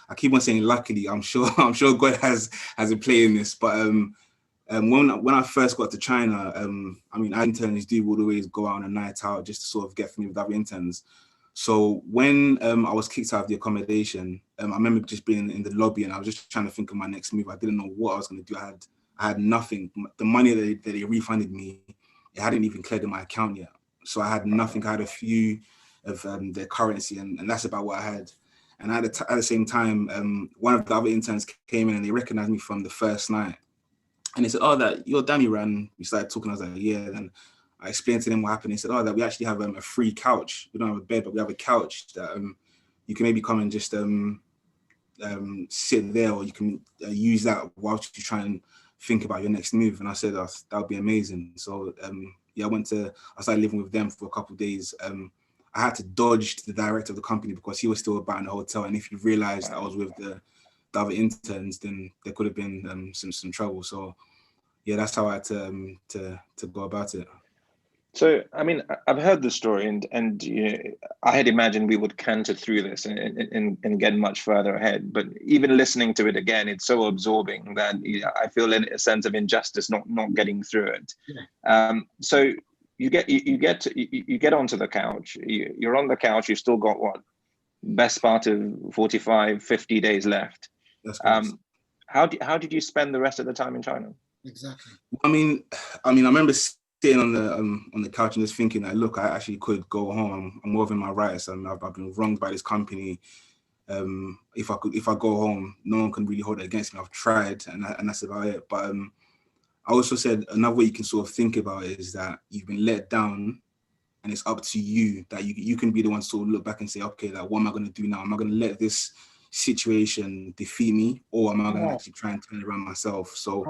I keep on saying luckily. I'm sure God has a play in this. But when I first got to China, I mean, interns would always go out on a night out just to sort of get familiar with other interns. So when I was kicked out of the accommodation, I remember just being in the lobby and I was just trying to think of my next move. I didn't know what I was going to do. I had nothing. The money that they refunded me, it hadn't even cleared in my account yet. So I had nothing. I had a few of their currency, and that's about what I had. And at the same time, one of the other interns came in and they recognized me from the first night. And they said, "Oh, that you're Danny Ran." We started talking. I was like, "Yeah." And I explained to them what happened. They said, "Oh, that we actually have a free couch. We don't have a bed, but we have a couch that you can maybe come and just sit there, or you can use that whilst you try and think about your next move." And I said, "Oh, that would be amazing." So yeah, I started living with them for a couple of days. I had to dodge the director of the company because he was still about in the hotel. And if he realized I was with the other interns, then there could have been some trouble. So yeah, that's how I had to go about it.
So, I mean, I've heard the story, and you know, I had imagined we would canter through this and get much further ahead. But even listening to it again, it's so absorbing that I feel a sense of injustice not getting through it.
Yeah.
So you get onto the couch. You're on the couch. You've still got what, best part of 45, 50 days left.
That's correct.
How did you spend the rest of the time in China?
Exactly.
I mean, I remember sitting on the couch and just thinking that, look, I actually could go home. I'm more than my rights. I've been wronged by this company. If I go home, no one can really hold it against me. I've tried, and that's about it. But I also said another way you can sort of think about it is that you've been let down, and it's up to you that you can be the one to sort of look back and say, okay, like, what am I going to do now? Am I going to let this situation defeat me, or am I going to actually try and turn it around myself? So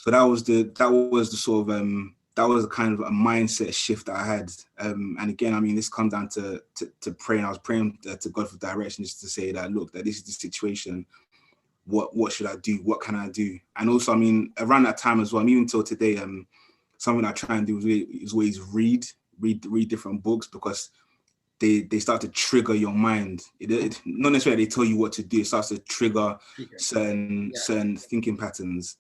that was the sort of that was kind of a mindset shift that I had. And again, I mean, this comes down to praying. I was praying to God for direction, just to say that, look, that this is the situation. What should I do? What can I do? And also, I mean, around that time as well, I mean, even till today, something I try and do is always read different books, because they start to trigger your mind. It not necessarily they tell you what to do. It starts to trigger certain thinking patterns.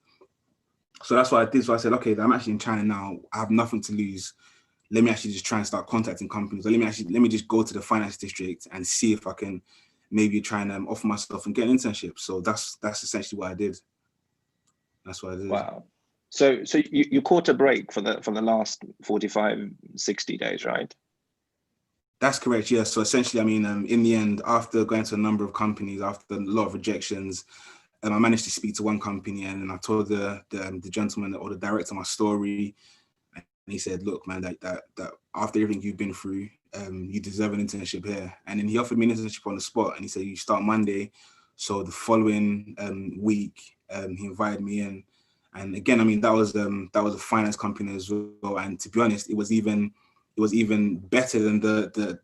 So that's what I did. So I said, okay, I'm actually in China now. I have nothing to lose. Let me actually just try and start contacting companies. Or let me just go to the finance district and see if I can maybe try and offer myself and get an internship. So that's essentially what I did. That's what I did.
Wow. So you caught a break for the last 45, 60 days, right?
That's correct, yes. So essentially, I mean, in the end, after going to a number of companies, after a lot of rejections, I managed to speak to one company, and I told the gentleman or the director my story, and he said, "Look, man, that after everything you've been through, you deserve an internship here." And then he offered me an internship on the spot, and he said, "You start Monday." So the following week, he invited me in, and again, I mean, that was a finance company as well. And to be honest, it was even better than the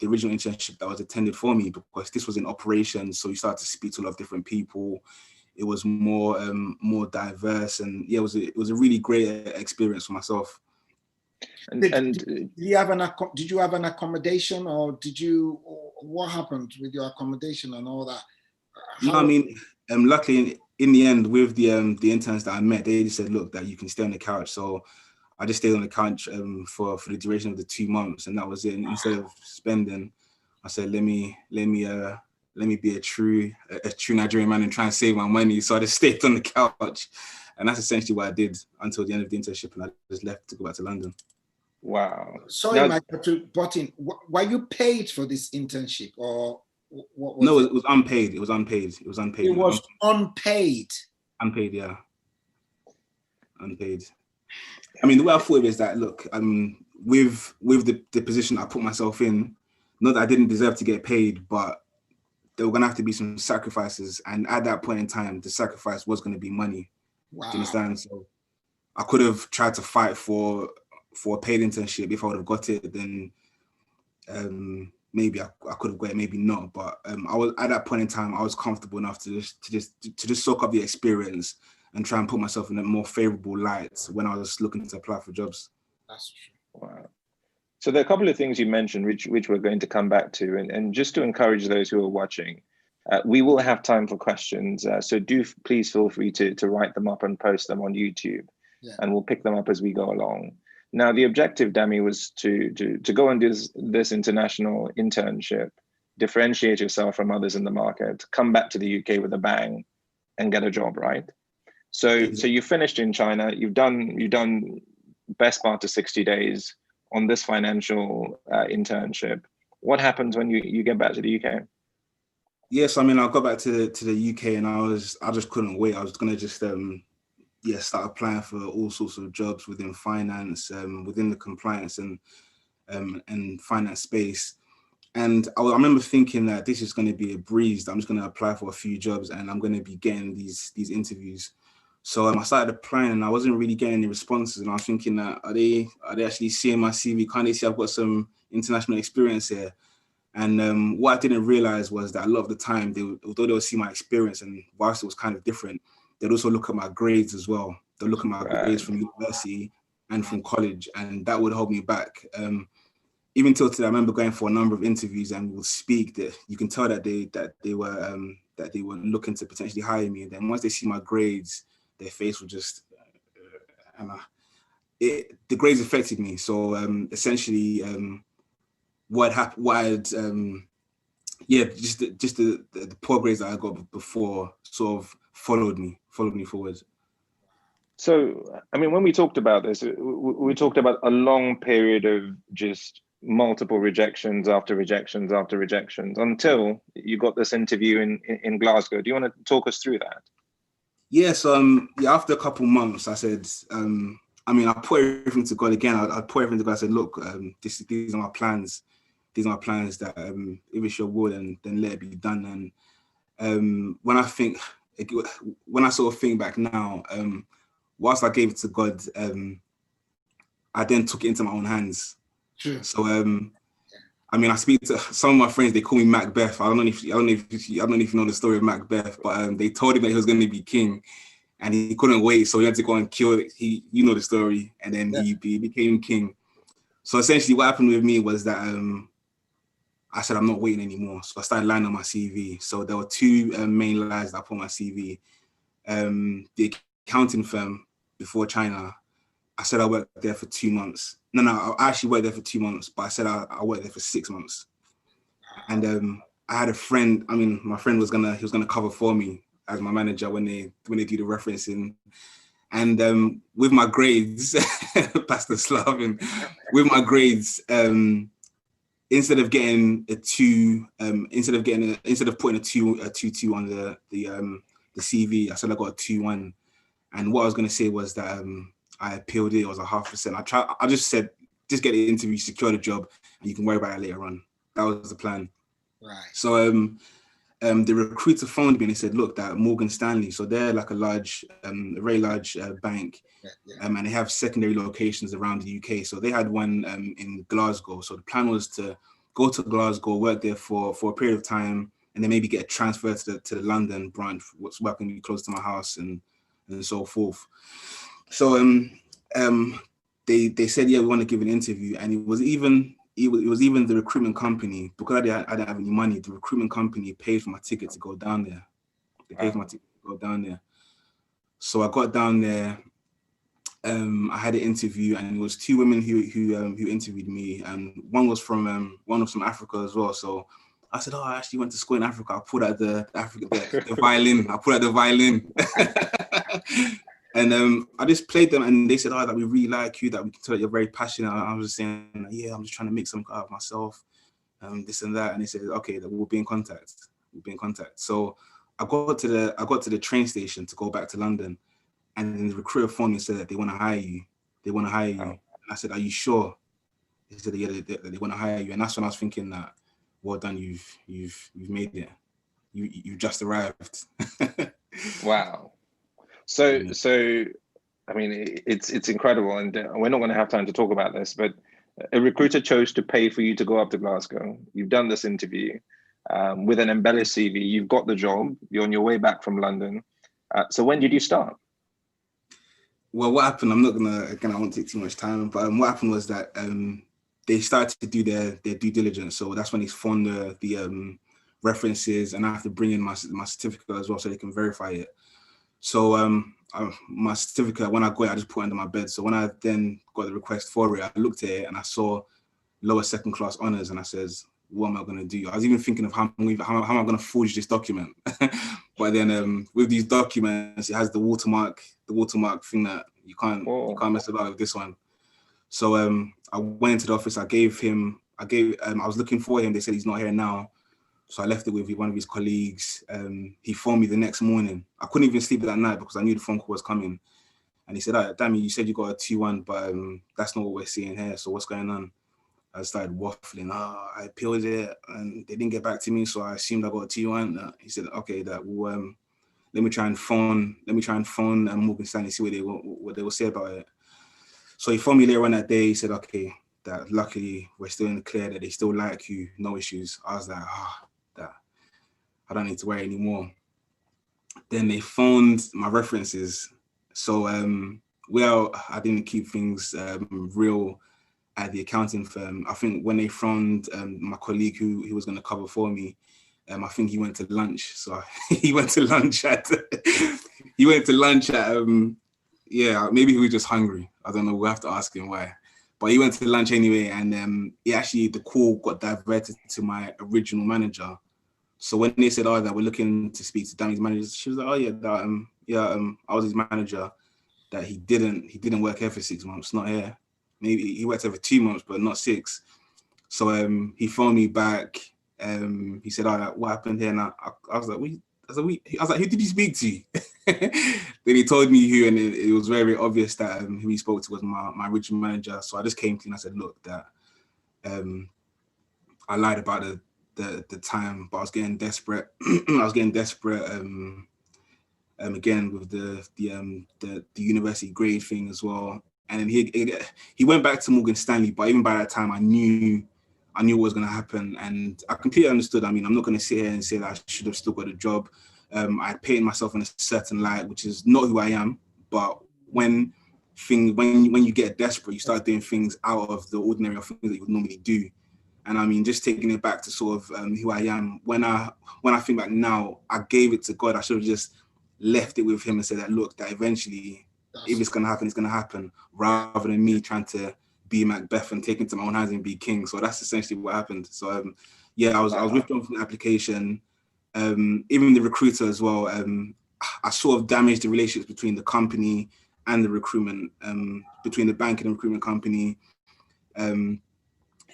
original internship that was attended for me, because this was in operations. So you start to speak to a lot of different people. It was more diverse, and yeah, it was a really great experience for myself.
Did you have an accommodation, or what happened with your accommodation and all that?
No, I mean, luckily in the end, with the interns that I met, they just said, look, that you can stay on the couch. So I just stayed on the couch for the duration of the 2 months, and that was it. And instead of spending, I said, let me be a true Nigerian man and try and save my money. So I just stayed on the couch, and that's essentially what I did until the end of the internship, and I just left to go back to London.
Wow.
Sorry, Michael, to butt in. Were you paid for this internship, or what was
No,
it?
it was unpaid. It was unpaid.
It was unpaid.
Unpaid, yeah. Unpaid. I mean, the way I thought of it is that, look, with the position I put myself in, not that I didn't deserve to get paid, but there were going to have to be some sacrifices. And at that point in time, the sacrifice was going to be money.
Wow.
Do you understand? So I could have tried to fight for a paid internship. If I would have got it, then maybe I could have got it, maybe not. But I was, at that point in time, I was comfortable enough to just soak up the experience and try and put myself in a more favorable light when I was looking to apply for jobs.
That's true.
Wow. So there are a couple of things you mentioned, which we're going to come back to, and just to encourage those who are watching, we will have time for questions. So please feel free to write them up and post them on YouTube, and we'll pick them up as we go along. Now, the objective, Dami, was to go and do this international internship, differentiate yourself from others in the market, come back to the UK with a bang, and get a job, right? So you finished in China. You've done best part of 60 days on this financial internship. What happens when you get back to the UK?
Yes, I mean, I got back to the UK, and I just couldn't wait. I was gonna just start applying for all sorts of jobs within finance, within the compliance and finance space. And I remember thinking that this is going to be a breeze. I'm just going to apply for a few jobs, and I'm going to be getting these interviews. So I started applying, and I wasn't really getting any responses. And I was thinking that are they actually seeing my CV? Can't they see I've got some international experience here? And what I didn't realize was that a lot of the time, although they would see my experience, and whilst it was kind of different, they'd also look at my grades as well. They'll look at my grades from university and from college, and that would hold me back. Even till today, I remember going for a number of interviews, and we'll speak. That you can tell that they were looking to potentially hire me. And then once they see my grades, their face will just, the grades affected me. So essentially, what happened? Just the poor grades that I got before sort of followed me forward.
So, I mean, when we talked about this, we talked about a long period of just multiple rejections after rejections after rejections until you got this interview in Glasgow. Do you want to talk us through that?
Yes. After a couple months, I said, I put everything to God again. I put everything to God. I said, look, these are my plans. These are my plans that if it's your will, then let it be done. And when I sort of think back now, whilst I gave it to God, I then took it into my own hands.
Sure.
So I speak to some of my friends. They call me Macbeth. I don't know if you know the story of Macbeth, but they told him that he was going to be king, and he couldn't wait, so he had to go and kill it. You know the story, and then he became king. So essentially, what happened with me was that I said I'm not waiting anymore. So I started lying on my CV. So there were two main lies that I put on my CV. The accounting firm before China, I said I worked there for 2 months. No, I actually worked there for 2 months, but I said I worked there for 6 months. And I had a friend. My friend was gonna cover for me as my manager when they do the referencing. And with my grades, Pastor Slavin, with my grades, instead of getting a 2, instead of putting a 2 on the CV, I said I got a 2-1. And what I was going to say was that I appealed it. It was a 0.5%. I just said, just get the interview, secure the job, and you can worry about it later on. That was the plan.
Right.
So the recruiter phoned me and he said, look, that Morgan Stanley, so they're like a very large bank, and they have secondary locations around the UK. So they had one in Glasgow. So the plan was to go to Glasgow, work there for a period of time, and then maybe get a transfer to the London branch, what's working be close to my house and so forth. So they said, yeah, we want to give an interview, and it was even the recruitment company, because I didn't have any money. The recruitment company paid for my ticket to go down there. They paid for my ticket to go down there. So I got down there. I had an interview, and it was 2 women who interviewed me, and one was from Africa as well. So I said, I actually went to school in Africa. I pulled out the violin. I pulled out the violin. And I just played them, and they said, that we really like you, that we can tell that you're very passionate. I was just saying, yeah, I'm just trying to make something out of myself, this and that. And they said, okay, that we'll be in contact. So I got to the train station to go back to London, and then the recruiter phoned me and said that they want to hire you. Oh. And I said, are you sure? They said, yeah, they want to hire you. And that's when I was thinking that, well done, you've made it. You just arrived.
Wow. So I mean, it's incredible, and we're not going to have time to talk about this, but a recruiter chose to pay for you to go up to Glasgow. You've done this interview with an embellished CV. You've got the job. You're on your way back from London. So when did you start?
Well, what happened? I won't take too much time, but what happened was that they started to do their due diligence. So that's when they found the references, and I have to bring in my certificate as well so they can verify it. So my certificate, when I got it, I just put it under my bed. So when I then got the request for it, I looked at it and I saw lower second class honors, and I says, what am I going to do? I was even thinking of how am I going to forge this document? But then with these documents, it has the watermark thing that you can't mess about with this one. So I went into the office. I was looking for him. They said he's not here now. So I left it with one of his colleagues. He phoned me the next morning. I couldn't even sleep that night because I knew the phone call was coming. And he said, damn you said you got a 2-1, but that's not what we're seeing here. So what's going on? I started waffling. I appealed it and they didn't get back to me. So I assumed I got a 2-1. He said, okay, that will, let me try and phone Morgan Stanley, see what they will say about it. So he phoned me later on that day. He said, okay, that luckily we're still in the clear, that they still like you, no issues. I was like, that I don't need to worry anymore. Then they phoned my references. So, I didn't keep things real at the accounting firm. I think when they phoned my colleague who was going to cover for me, I think he went to lunch. So he went to lunch at Yeah, maybe he was just hungry. I don't know. We'll have to ask him why. But he went to lunch anyway, and the call got diverted to my original manager. So when they said, "Oh, that we're looking to speak to Danny's manager," she was like, "Oh yeah, I was his manager. That he didn't work here for 6 months, not here. Maybe he worked here for 2 months, but not 6." So he phoned me back. He said, "Oh, what happened here?" And I was like, I was like, "Who did you speak to?" Then he told me who, and it was very obvious that who he spoke to was my original manager. So I just came to him and I said, "Look, that I lied about the time, but I was getting desperate. I was getting desperate. Again with the university grade thing as well." And then he went back to Morgan Stanley, but even by that time, I knew what was going to happen, and I completely understood. I mean, I'm not going to sit here and say that I should have still got a job. I painted myself in a certain light, which is not who I am. But when you get desperate, you start doing things out of the ordinary of things that you would normally do. And I mean, just taking it back to sort of who I am. When I think back now, I gave it to God. I should have just left it with him and said that, look, that eventually, if it's going to happen, it's going to happen, rather than me trying to be Macbeth and take it to my own hands and be king. So that's essentially what happened. So I was withdrawn from the application. Even the recruiter as well. I sort of damaged the relationships between the company and the recruitment, between the bank and the recruitment company.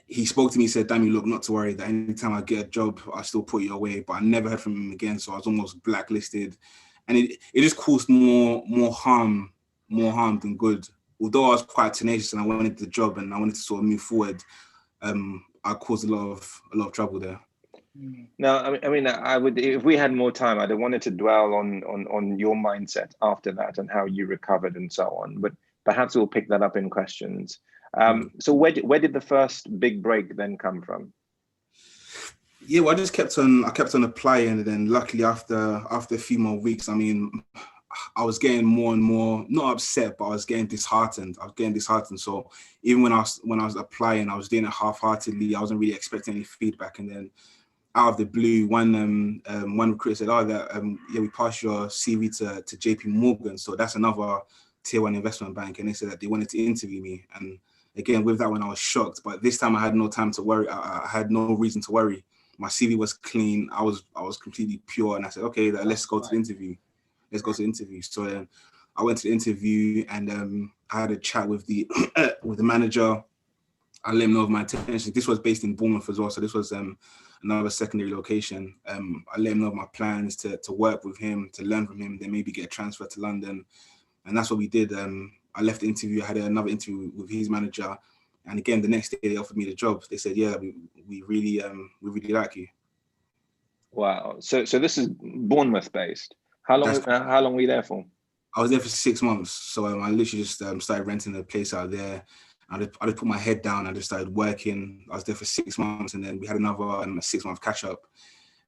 He spoke to me, said, "Damn, look, not to worry, that anytime I get a job, I still put you away." But I never heard from him again, so I was almost blacklisted. And it just caused more harm than good. Although I was quite tenacious and I wanted the job and I wanted to sort of move forward, I caused a lot of trouble there.
No, I mean, I would, if we had more time, I'd have wanted to dwell on your mindset after that and how you recovered and so on. But perhaps we'll pick that up in questions. So where did the first big break then come from?
Yeah, well, I kept on applying, and then luckily after a few more weeks, I mean, I was getting more and more, not upset, but I was getting disheartened. So even when I was applying, I was doing it half-heartedly. I wasn't really expecting any feedback, and then out of the blue, one recruiter said, "Oh, we passed your CV to JP Morgan, so that's another tier 1 investment bank," and they said that they wanted to interview me. And again, with that one, I was shocked, but this time I had no time to worry. I had no reason to worry. My CV was clean. I was completely pure, and I said, "Okay, let's go to the interview. Let's go to the interview." So then I went to the interview, and I had a chat with the with the manager. I let him know of my intentions. This was based in Bournemouth as well, so this was another secondary location. I let him know of my plans to work with him, to learn from him, then maybe get a transfer to London, and that's what we did. I left the interview. I had another interview with his manager, and again the next day they offered me the job. They said, "Yeah, we really like you."
Wow. So this is Bournemouth based. How long were you there for?
I was there for 6 months. So I literally just started renting a place out there. I just put my head down. I just started working. I was there for 6 months, and then we had another 6-month catch up.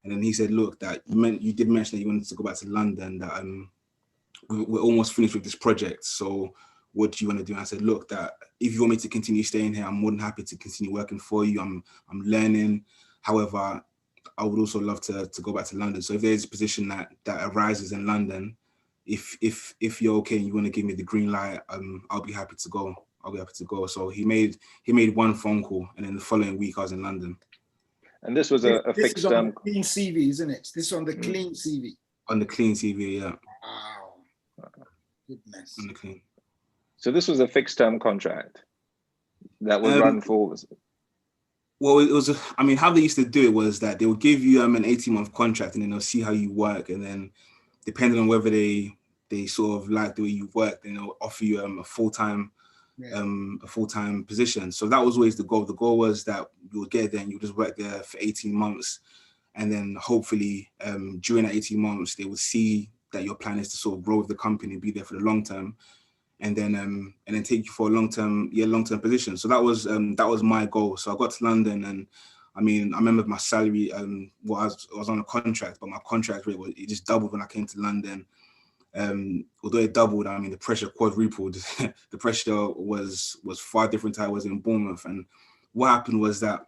And then he said, "Look, that you did mention that you wanted to go back to London. That we're almost finished with this project. So what do you want to do?" And I said, "Look, that if you want me to continue staying here, I'm more than happy to continue working for you. I'm learning. However, I would also love to go back to London. So if there's a position that arises in London, if you're okay and you want to give me the green light, I'll be happy to go. So he made one phone call, and then the following week I was in London.
And this was a fixed
term. This is on the clean CV, isn't it? This is on the clean CV.
On the clean CV, yeah.
Wow. Goodness.
On the clean.
So this was a fixed term contract that would run for.
Well, it was. I mean, how they used to do it was that they would give you an 18-month contract, and then they'll see how you work, and then depending on whether they sort of like the way you work, then they'll offer you a full-time position. So that was always the goal. The goal was that you would get there and you just work there for 18 months, and then hopefully during that 18 months they would see that your plan is to sort of grow with the company, be there for the long term, and then take you for a long-term position. So that was my goal. So I got to London, and I mean, I remember my salary. I was on a contract, but my contract rate it just doubled when I came to London. Although it doubled, I mean, the pressure quadrupled. The pressure was far different to how it was in Bournemouth. And what happened was that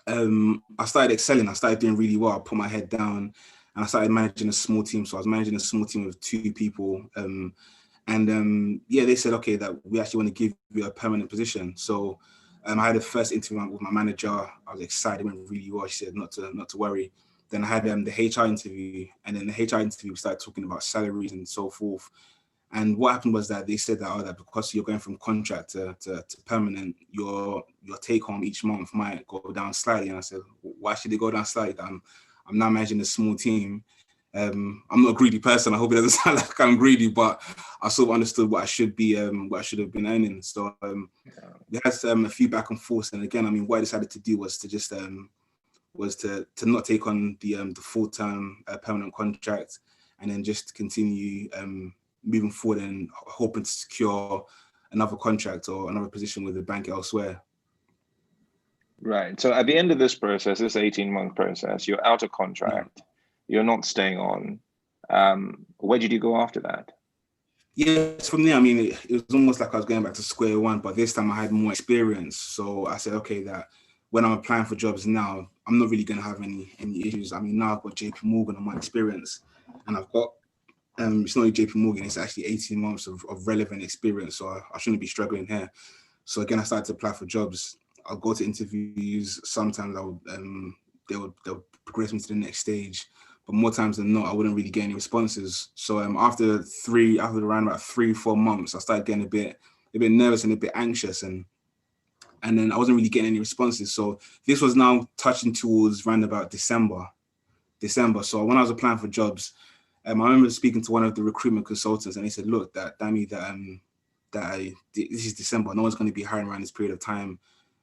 I started excelling. I started doing really well. I put my head down, and I started managing a small team. So I was managing a small team of 2 people. And yeah, they said, okay, that we actually want to give you a permanent position. So I had the first interview with my manager. I was excited, it went really well. She said not to worry. Then I had the HR interview, and then the HR interview we started talking about salaries and so forth. And what happened was that they said that, that because you're going from contract to permanent, your take home each month might go down slightly. And I said, why should it go down slightly? I'm now managing a small team. I'm not a greedy person. I hope it doesn't sound like I'm greedy, but I sort of understood what I should have been earning. So we had a few back and forth. And again, I mean, what I decided to do was to just was to not take on the full-term permanent contract, and then just continue moving forward and hoping to secure another contract or another position with a bank elsewhere.
Right. So at the end of this process, this 18-month process, you're out of contract. You're not staying on. Where did you go after that?
Yes, from there, I mean, it was almost like I was going back to square one, but this time I had more experience. So I said, okay, that when I'm applying for jobs now, I'm not really going to have any issues. I mean, now I've got JP Morgan on my experience, and I've got, it's not only JP Morgan, it's actually 18 months of relevant experience. So I shouldn't be struggling here. So again, I started to apply for jobs. I'll go to interviews. Sometimes they'll progress me to the next stage, but more times than not, I wouldn't really get any responses. So after around about 3-4 months, I started getting a bit nervous and a bit anxious, and then I wasn't really getting any responses. So this was now touching towards around about December. So when I was applying for jobs, I remember speaking to one of the recruitment consultants, and he said, "Look, this is December. No one's going to be hiring around this period of time.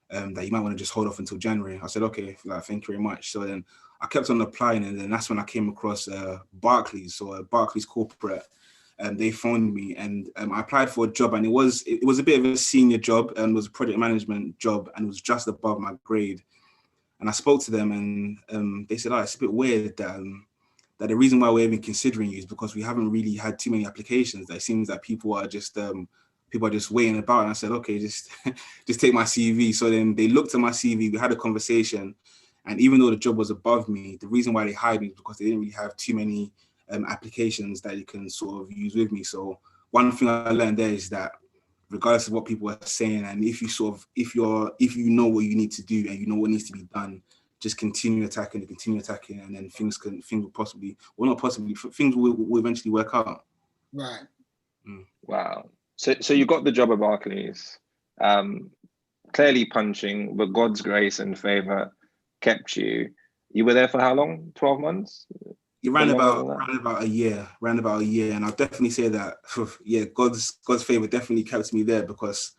That you might want to just hold off until January." I said, "Okay, thank you very much." So then I kept on applying, and then that's when I came across Barclays. So Barclays Corporate, they phoned me, and I applied for a job, and it was a bit of a senior job, and it was a project management job, and it was just above my grade. And I spoke to them, and they said, "Oh, it's a bit weird that the reason why we're even considering you is because we haven't really had too many applications. That it seems that people are just waiting about." And I said, "Okay, just take my CV." So then they looked at my CV, we had a conversation, and even though the job was above me, the reason why they hired me is because they didn't really have too many applications that you can sort of use with me. So one thing I learned there is that regardless of what people are saying, and if you know what you need to do and you know what needs to be done, just continue attacking, and then things will eventually work out.
Right.
Wow. So you got the job at Barclays, clearly punching, but God's grace and favor kept you. You were there for how long? 12 months?
You ran about a year, and I'll definitely say that, yeah, God's favor definitely kept me there, because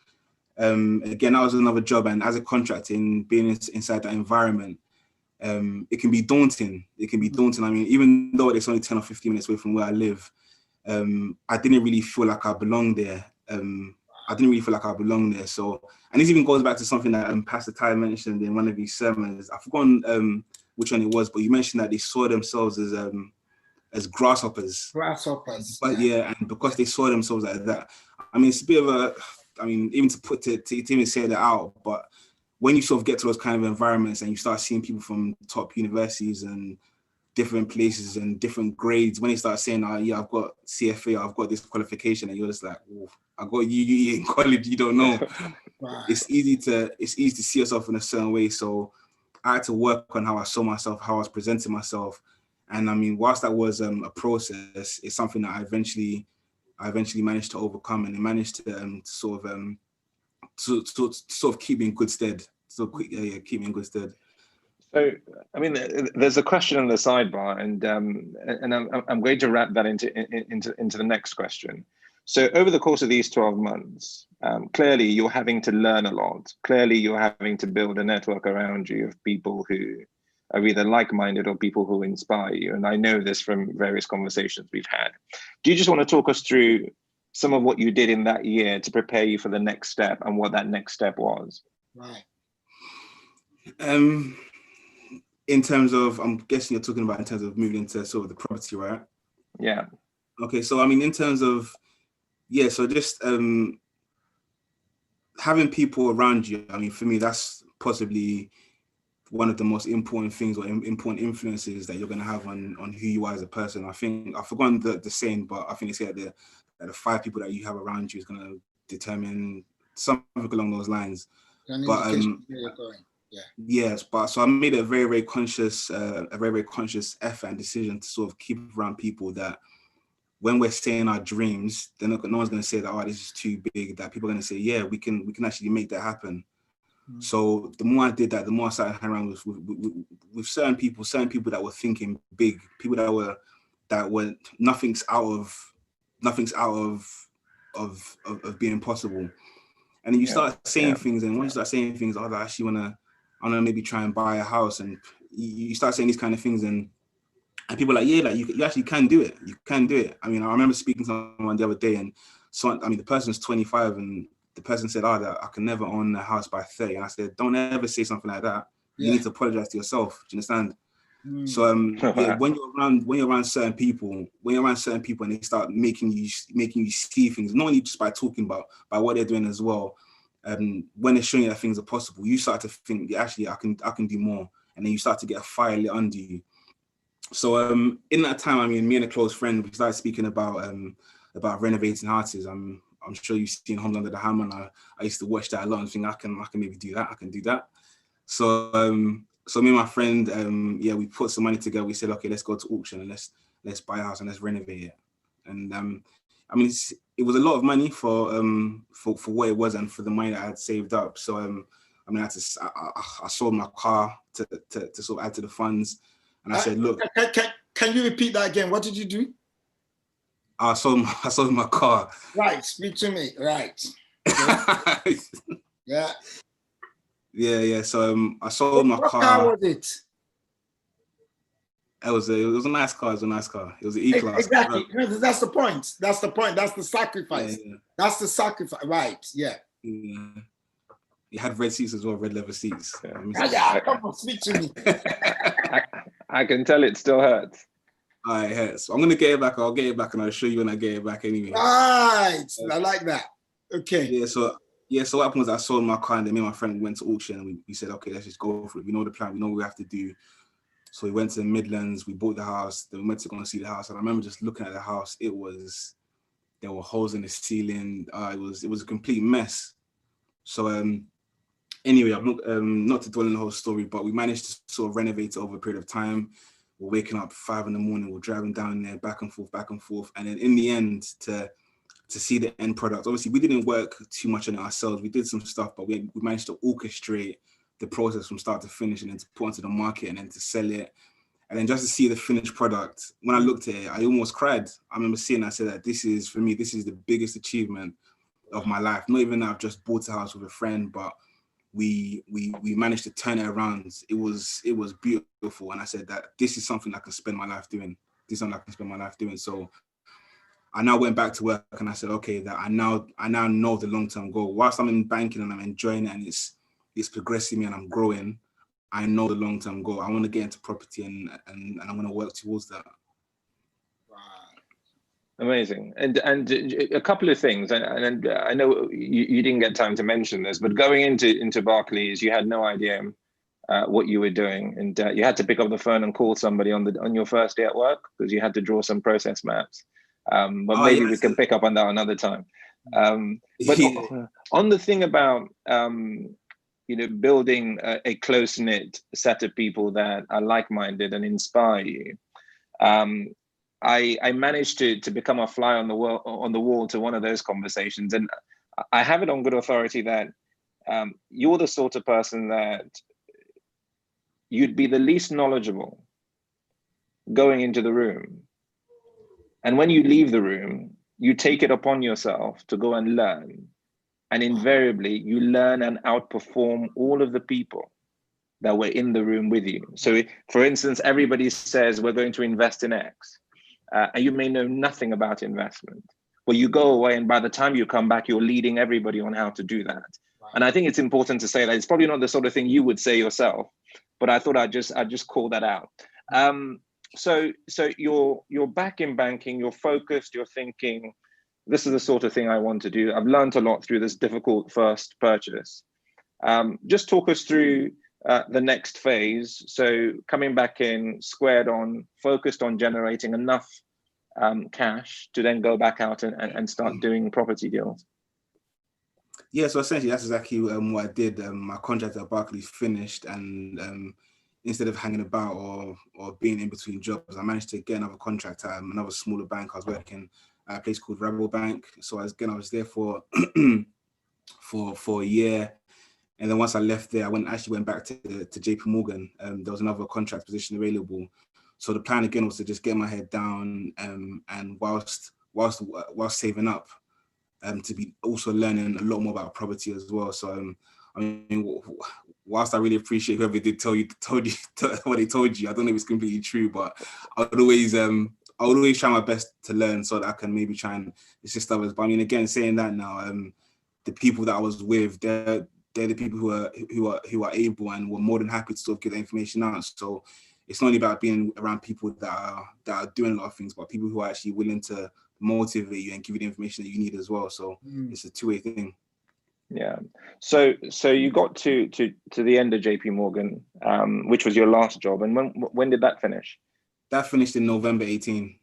again, that was another job, and as a contractor, being inside that environment, it can be daunting. I mean, even though it's only 10 or 15 minutes away from where I live, I didn't really feel like I belonged there. So, and this even goes back to something that Pastor Ty mentioned in one of his sermons. I've forgotten which one it was, but you mentioned that they saw themselves as grasshoppers. But yeah, and because they saw themselves like that, I mean, it's a bit of even to even say that out, but when you sort of get to those kind of environments and you start seeing people from top universities and different places and different grades, when they start saying, "Oh yeah, I've got CFA, I've got this qualification," and you're just like, "Oh, I got you in college, you don't know." Right. It's easy to see yourself in a certain way. So I had to work on how I saw myself, how I was presenting myself. And I mean, whilst that was a process, it's something that I eventually managed to overcome, and I managed to sort of keep me in good stead. Keep me in good stead.
So, I mean, there's a question on the sidebar, and I'm going to wrap that into the next question. So, over the course of these 12 months, clearly you're having to learn a lot. Clearly, you're having to build a network around you of people who are either like-minded or people who inspire you. And I know this from various conversations we've had. Do you just want to talk us through some of what you did in that year to prepare you for the next step and what that next step was?
Right.
In terms of, I'm guessing you're talking about in terms of moving into sort of the property, right?
Yeah.
Okay, so I mean, in terms of, yeah, so just having people around you, I mean, for me, that's possibly one of the most important things or important influences that you're going to have on who you are as a person. I think, I've forgotten the saying, but I think it's that that the 5 people that you have around you is going to determine something along those lines.
An
But
indication where you're going. Yeah.
yes, but so I made a very conscious effort and decision to sort of keep around people that when we're saying our dreams, then no one's going to say that, oh, this is too big, that people are going to say, yeah, we can actually make that happen. So the more I did that, the more I started hanging around with certain people that were thinking big, people that were nothing's out of being possible. And then you start saying things, and once you start saying things, oh, I actually wanna maybe try and buy a house, and you start saying these kind of things, and people are like, yeah, like you actually can do it. You can do it. I mean, I remember speaking to someone the other day, and the person's 25, and the person said, oh, that I can never own a house by 30. And I said, don't ever say something like that. You need to apologize to yourself. Do you understand? So when you're around certain people, and they start making you see things, not only just by talking about by what they're doing as well, when they're showing you that things are possible, you start to think, yeah, actually I can do more, and then you start to get a fire lit under you. So in that time, I mean, me and a close friend, we started speaking about renovating houses. I'm sure you've seen Homes Under the Hammer, and I used to watch that a lot and think I can maybe do that. I can do that. So me and my friend, we put some money together. We said, okay, let's go to auction and let's buy a house and let's renovate it. And I mean, it was a lot of money for what it was and for the money that I had saved up. So I mean, I sold my car to sort of add to the funds. And I said, look,
can you repeat that again? What did you do?
I sold my car.
Right, speak to me. Right. Yeah.
Yeah. So I sold my car.
What car was it?
It was a nice car. It was an E-Class.
Exactly. That's the point. That's the sacrifice.
Yeah.
That's the sacrifice. Right. Yeah.
It had red seats as well, red leather seats.
Yeah. Come on, speak to me.
I can tell it still hurts.
It hurts. I'm gonna get it back. I'll get it back, and I'll show you when I get it back anyway.
Right. I like that. Okay.
Yeah. So what happened was I sold my car, and then me and my friend went to auction, and we said, okay, let's just go for it. We know the plan. We know what we have to do. So we went to the Midlands. We bought the house. Then we went to go and see the house. And I remember just looking at the house. There were holes in the ceiling. It was a complete mess. So anyway, I'm not to dwell on the whole story, but we managed to sort of renovate it over a period of time. We're waking up 5 a.m. We're driving down there, back and forth, and then in the end, to see the end product. Obviously, we didn't work too much on it ourselves. We did some stuff, but we managed to orchestrate the process from start to finish, and then to put onto the market, and then to sell it, and then just to see the finished product. When I looked at it, I almost cried. I remember seeing it, I said that this is the biggest achievement of my life. Not even that I've just bought a house with a friend, but we managed to turn it around. It was beautiful, and I said that this is something I can spend my life doing. So I now went back to work, and I said, okay, that I now know the long-term goal. Whilst I'm in banking and I'm enjoying it, and it's progressing me and I'm growing, I know the long-term goal. I want to get into property, and I'm going to work towards that.
Amazing. And a couple of things, and I know you didn't get time to mention this, but going into Barclays, you had no idea what you were doing, and you had to pick up the phone and call somebody on your first day at work because you had to draw some process maps. But maybe we can pick up on that another time. But on the thing about building a close-knit set of people that are like-minded and inspire you. I managed to become a fly on the wall to one of those conversations, and I have it on good authority that you're the sort of person that you'd be the least knowledgeable going into the room, and when you leave the room, you take it upon yourself to go and learn, and invariably you learn and outperform all of the people that were in the room with you. So, for instance, everybody says we're going to invest in X. And you may know nothing about investment. Well, you go away, and by the time you come back, you're leading everybody on how to do that. Wow. And I think it's important to say that it's probably not the sort of thing you would say yourself, but I thought I'd just call that out. So you're back in banking, you're focused, you're thinking, this is the sort of thing I want to do. I've learned a lot through this difficult first purchase. Just talk us through the next phase. So coming back in, squared on, focused on generating enough cash to then go back out and start doing property deals?
Yeah, so essentially that's exactly what I did. My contract at Barclays finished, and instead of hanging about or being in between jobs, I managed to get another contract at another smaller bank. I was working at a place called Rabobank. So I was there for for a year. And then once I left there, I actually went back to JP Morgan. There was another contract position available. So the plan again was to just get my head down and whilst saving up, to be also learning a lot more about property as well. So I mean, whilst I really appreciate whoever did told you what they told you, I don't know if it's completely true, but I would always try my best to learn so that I can maybe try and assist others. But I mean, again, saying that now, the people that I was with, they're the people who are able and were more than happy to sort of get the information out. So it's not only about being around people that are doing a lot of things, but people who are actually willing to motivate you and give you the information that you need as well. So it's a two-way thing.
Yeah. So you got to the end of JP Morgan, which was your last job, and when did that finish?
That finished in November 18.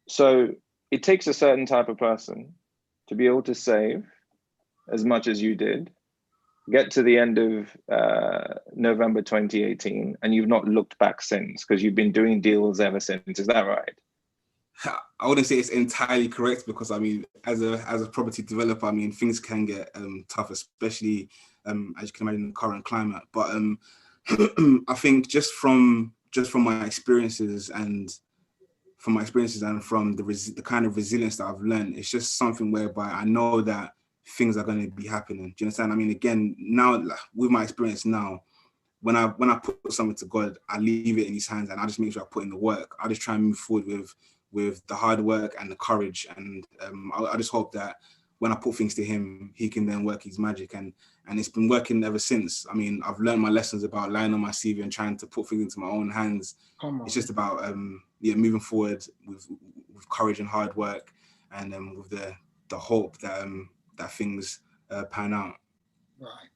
So it takes a certain type of person to be able to save as much as you did, get to the end of November 2018, and you've not looked back since, because you've been doing deals ever since. Is that right?
I wouldn't say it's entirely correct, because I mean, as a property developer, I mean, things can get tough, especially as you can imagine in the current climate. But I think just from my experiences and from the kind of resilience that I've learned, it's just something whereby I know that things are going to be happening. Do you understand? I mean, again, now with my experience now, when I put something to God, I leave it in His hands, and I just make sure I put in the work. I just try and move forward with the hard work and the courage, and I just hope that when I put things to Him, He can then work His magic, and it's been working ever since. I mean, I've learned my lessons about lying on my CV and trying to put things into my own hands. It's just about moving forward with courage and hard work, and with the hope that things pan out.
Right.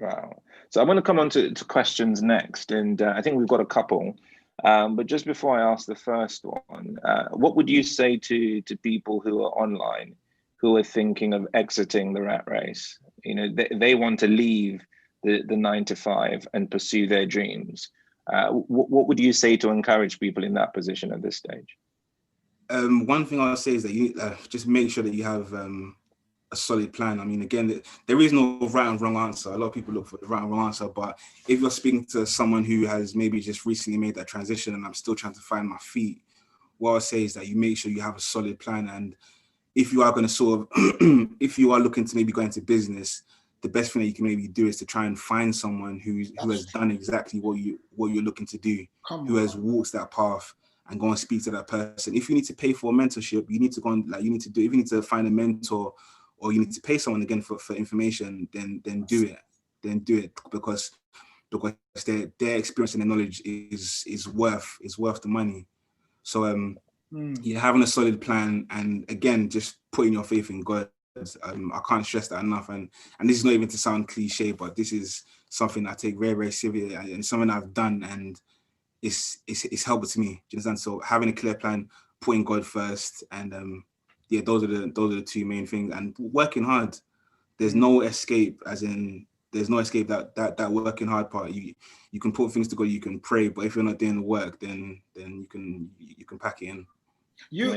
Wow. So I'm going to come on to questions next, and I think we've got a couple. But just before I ask the first one, what would you say to people who are online, who are thinking of exiting the rat race? You know, they want to leave the 9 to 5 and pursue their dreams. What would you say to encourage people in that position at this stage?
One thing I'll say is that you just make sure that you have a solid plan. I mean, again, there is no right and wrong answer. A lot of people look for the right and wrong answer, but if you're speaking to someone who has maybe just recently made that transition and I'm still trying to find my feet, what I'll say is that you make sure you have a solid plan. And if you are going to sort of, if you are looking to maybe go into business, the best thing that you can maybe do is to try and find someone who has done exactly what you're looking to do, who has walked that path, and go and speak to that person. If you need to pay for a mentorship, you need to go and if you need to find a mentor, or you need to pay someone again for information, then do it, because their experience and their knowledge is worth the money. So having a solid plan, and again, just putting your faith in God. I can't stress that enough, and this is not even to sound cliche, but this is something I take very, very seriously, and something I've done, and it's helpful to me. Do you understand? So having a clear plan, putting God first, and those are the two main things, and working hard. There's no escape, as in there's no escape that working hard part. You can put things together, you can pray, but if you're not doing the work, then you can pack it in.
You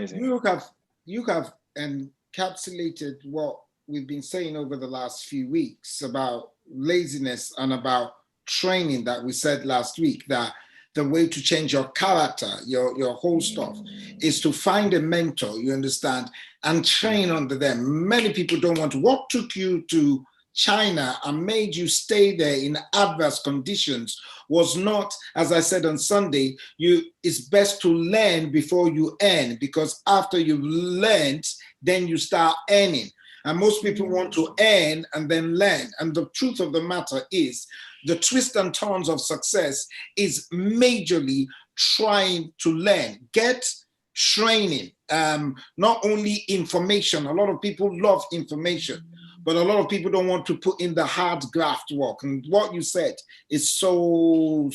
have encapsulated what we've been saying over the last few weeks about laziness and about training that we said last week, that the way to change your character, your whole stuff, is to find a mentor, you understand, and train under them. Many people don't want to. What took you to China and made you stay there in adverse conditions was not, as I said on Sunday, it's best to learn before you earn, because after you've learned, then you start earning. And most people want to earn and then learn. And the truth of the matter is, the twists and turns of success is majorly trying to learn, get training, not only information. A lot of people love information, but a lot of people don't want to put in the hard graft work. And what you said is so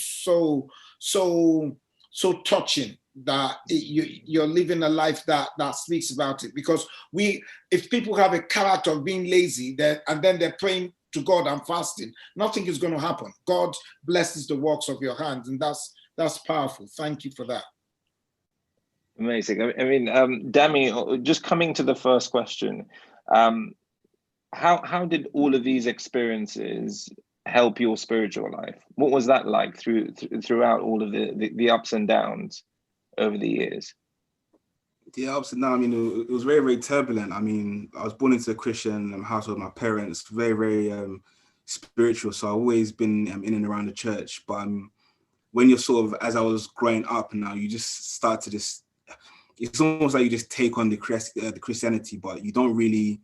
so touching that you're living a life that speaks about it. Because if people have a character of being lazy, and then they're praying to God and fasting, nothing is going to happen. God blesses the works of your hands, and that's powerful. Thank you for that.
Amazing. I mean, Dami, just coming to the first question, how did all of these experiences help your spiritual life? What was that like throughout all of the ups and downs over the years?
The ups and downs, I mean, it was very, very turbulent. I mean, I was born into a Christian household. My parents, very, very spiritual. So I've always been in and around the church. But when you're sort of, as I was growing up now, you just start to it's almost like you just take on the Christianity, but you don't really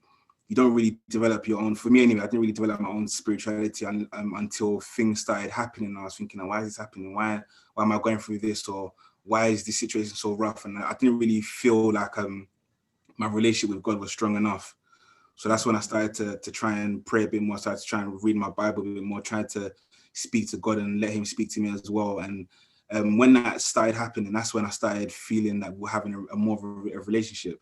develop your own. For me anyway, I didn't really develop my own spirituality until things started happening. And I was thinking, why is this happening? Why am I going through this? Or why is this situation so rough? And I didn't really feel like my relationship with God was strong enough. So that's when I started to try and pray a bit more. I started to try and read my Bible a bit more, try to speak to God and let him speak to me as well. And when that started happening, that's when I started feeling that we're having a more of a relationship.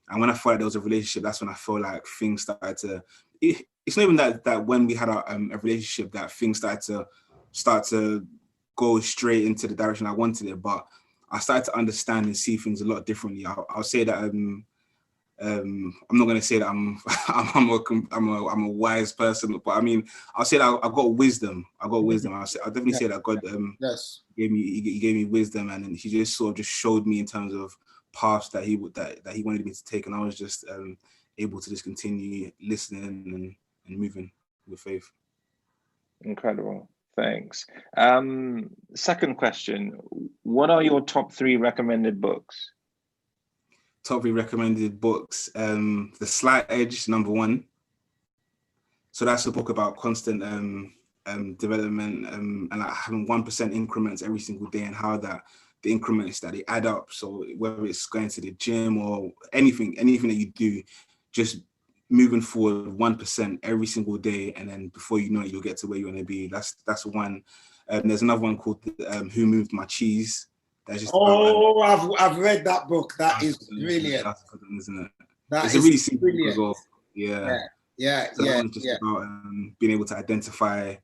And when I felt like there was a relationship, that's when I felt like things started to, it's not even that when we had a relationship that things started to go straight into the direction I wanted it, but I started to understand and see things a lot differently. I'll say that I'm not going to say that I'm a wise person, but I mean, I'll say that I got wisdom. I'll definitely say that God
yes.
gave me wisdom, and then he just sort of just showed me in terms of paths that he wanted me to take, and I was just able to just continue listening and moving with faith.
Incredible. Thanks. Second question, what are your top 3 recommended books?
Top 3 recommended books. The Slight Edge, number 1. So that's a book about constant development and like having 1% increments every single day, and how that the increments that they add up. So whether it's going to the gym or anything that you do, just moving forward 1% every single day, and then before you know it, you'll get to where you want to be. That's one. There's another one called Who Moved My Cheese. That's just
I've read that book. That is brilliant.
That's good, isn't it?
It's
a really simple book
brilliant.
as well. Yeah. So that one's just about being able to identify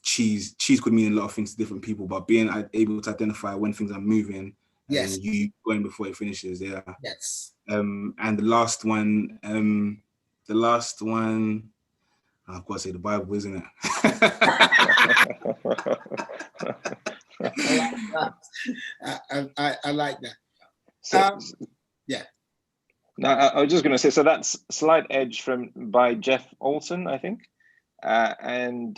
cheese. Cheese could mean a lot of things to different people, but being able to identify when things are moving, and you going before it finishes. Yeah.
Yes.
And the last one, I've got to say the Bible, isn't it?
I like that.
So,
yeah.
No, I was just going to say, so that's Slight Edge by Jeff Olson, I think, and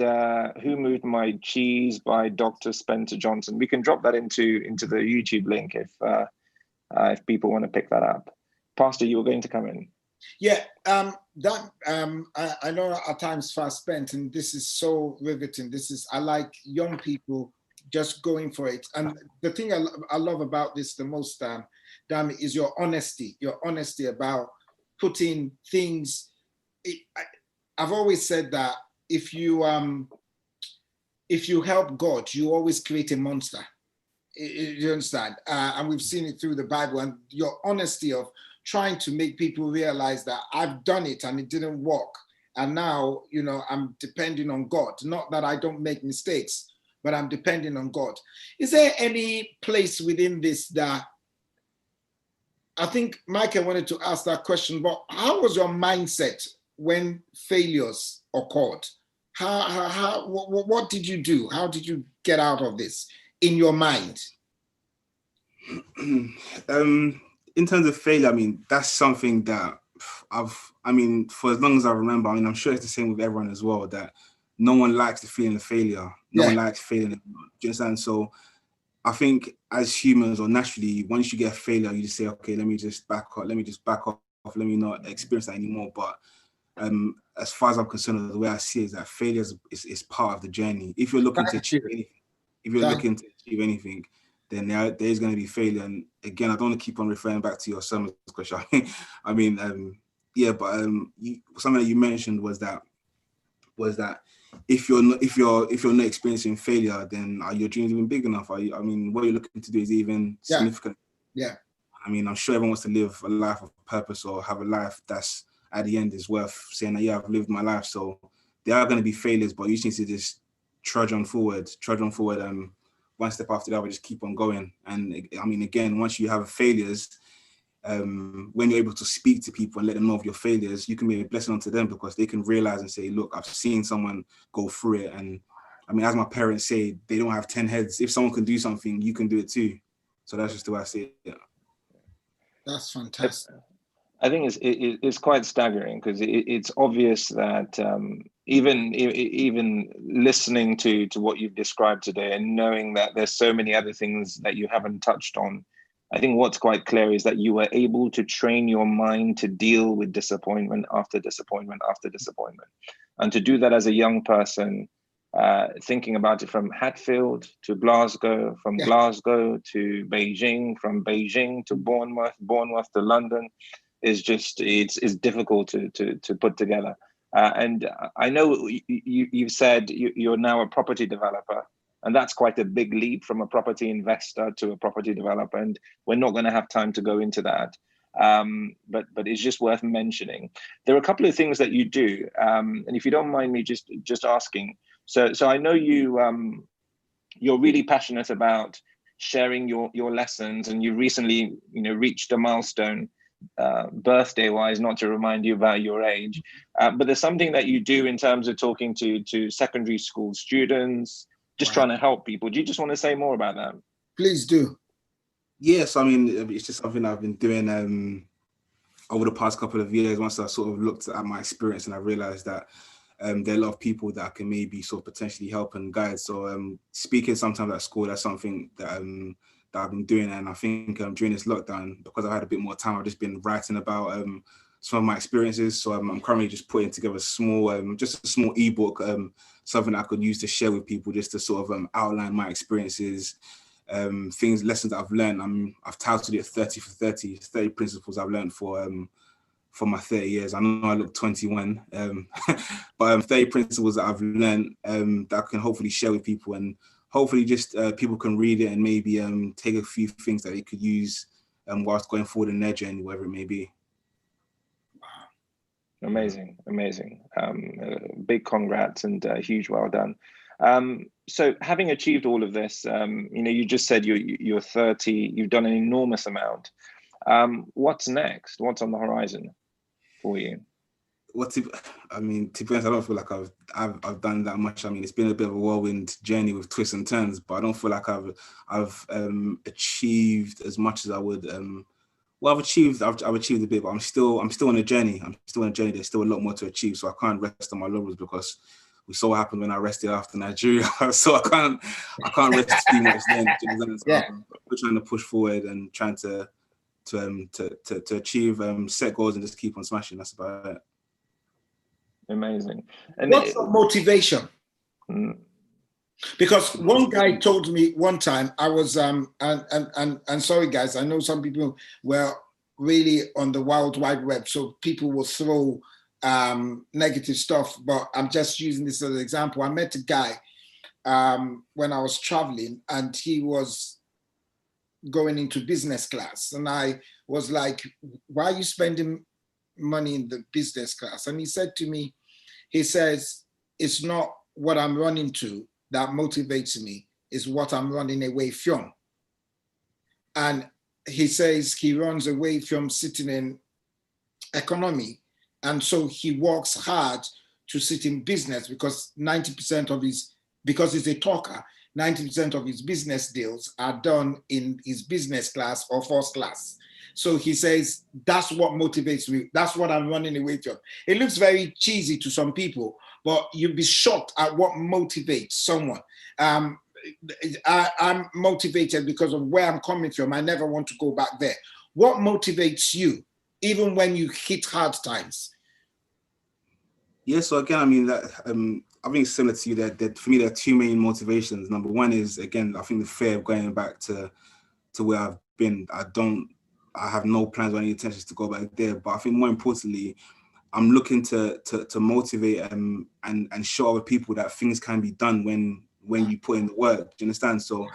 Who Moved My Cheese by Dr. Spencer Johnson. We can drop that into the YouTube link if people want to pick that up. Pastor, you were going to come in.
Yeah, I know our time's fast spent, and this is so riveting. I like young people just going for it. And the thing I love about this the most, Dami, is your honesty about putting things. I've always said that if you help God, you always create a monster. You understand? And we've seen it through the Bible, and your honesty of trying to make people realize that I've done it and it didn't work. And now, I'm depending on God. Not that I don't make mistakes, but I'm depending on God. Is there any place within this that, I think Michael wanted to ask that question, but how was your mindset when failures occurred? What did you do? How did you get out of this in your mind?
In terms of failure, I mean, that's something that for as long as I remember, I'm sure it's the same with everyone as well, that no one likes the feeling of failure. No one likes failing. Do you understand? So I think as humans, or naturally, once you get a failure, you just say, okay, let me just back off. Let me not experience that anymore. But as far as I'm concerned, the way I see it is that failure is part of the journey. If you're looking to achieve anything, then there is going to be failure. And again, I don't want to keep on referring back to your sermon question. But something that you mentioned was that if you're not experiencing failure, then are your dreams even big enough? Are you, I mean, what you're looking to do is even significant.
Yeah.
I mean, I'm sure everyone wants to live a life of purpose or have a life that's at the end is worth saying that, yeah, I've lived my life. So there are going to be failures, but you just need to just trudge on forward, one step after the other, just keep on going. And I mean, again, once you have failures, when you're able to speak to people and let them know of your failures, you can be a blessing unto them because they can realize and say, look, I've seen someone go through it. And I mean, as my parents say, they don't have 10 heads. If someone can do something, you can do it too. So that's just the way I see it. Yeah.
That's fantastic.
I think it's quite staggering because it's obvious that even listening to what you've described today and knowing that there's so many other things that you haven't touched on, I think what's quite clear is that you were able to train your mind to deal with disappointment after disappointment after disappointment, and to do that as a young person, thinking about it from Hatfield to Glasgow, from Glasgow to Beijing, from Beijing to Bournemouth to London, is just it's difficult to put together. And I know you've said you're now a property developer, and that's quite a big leap from a property investor to a property developer. And we're not going to have time to go into that. But it's just worth mentioning. There are a couple of things that you do, and if you don't mind me just asking. So I know you're really passionate about sharing your lessons, and you recently reached a milestone birthday wise, not to remind you about your age, but there's something that you do in terms of talking to secondary school students, just trying to help people. Do you just want to say more about that?
Please do.
Yes, I mean, it's just something I've been doing over the past couple of years. Once I sort of looked at my experience and I realized that there are a lot of people that I can maybe sort of potentially help and guide. So speaking sometimes at school, that's something that I've been doing. And I think during this lockdown, because I had a bit more time, I've just been writing about some of my experiences. So I'm currently just putting together just a small ebook, something I could use to share with people, just to sort of outline my experiences, lessons that I've learned. I've titled it 30 for 30 principles I've learned for my 30 years. I know I look 21, but 30 principles that I've learned that I can hopefully share with people, and hopefully just people can read it and maybe take a few things that they could use whilst going forward in their journey, wherever it may be.
Amazing. Big congrats and huge well done. So having achieved all of this, you just said you're 30, you've done an enormous amount. What's next? What's on the horizon for you?
To be honest, I don't feel like I've done that much. I mean, it's been a bit of a whirlwind journey with twists and turns, but I don't feel like I've achieved as much as I would. I've achieved a bit, but I'm still on a journey. There's still a lot more to achieve, so I can't rest on my laurels because we saw what happened when I rested after Nigeria. So I can't rest too much then. We're trying to push forward and trying to achieve set goals and just keep on smashing. That's about it.
Amazing.
And what's your motivation? Because one guy told me one time, I was and sorry guys, I know some people were really on the Wild Wide Web, so people will throw negative stuff, but I'm just using this as an example. I met a guy when I was traveling, and he was going into business class, and I was like, why are you spending money in the business class? And he said to me, he says, it's not what I'm running to that motivates me, is what I'm running away from. And he says he runs away from sitting in economy, and so he works hard to sit in business because 90% of because he's a talker, 90% of his business deals are done in his business class or first class. So he says, that's what motivates me. That's what I'm running away from. It looks very cheesy to some people, but you'd be shocked at what motivates someone. I'm motivated because of where I'm coming from. I never want to go back there. What motivates you, even when you hit hard times?
Yeah, so again, I mean, that I think it's similar to you that for me, there are two main motivations. Number one is, again, I think the fear of going back to where I've been. I have no plans or any intentions to go back there. But I think more importantly, I'm looking to motivate and show other people that things can be done when you put in the work. Do you understand? So,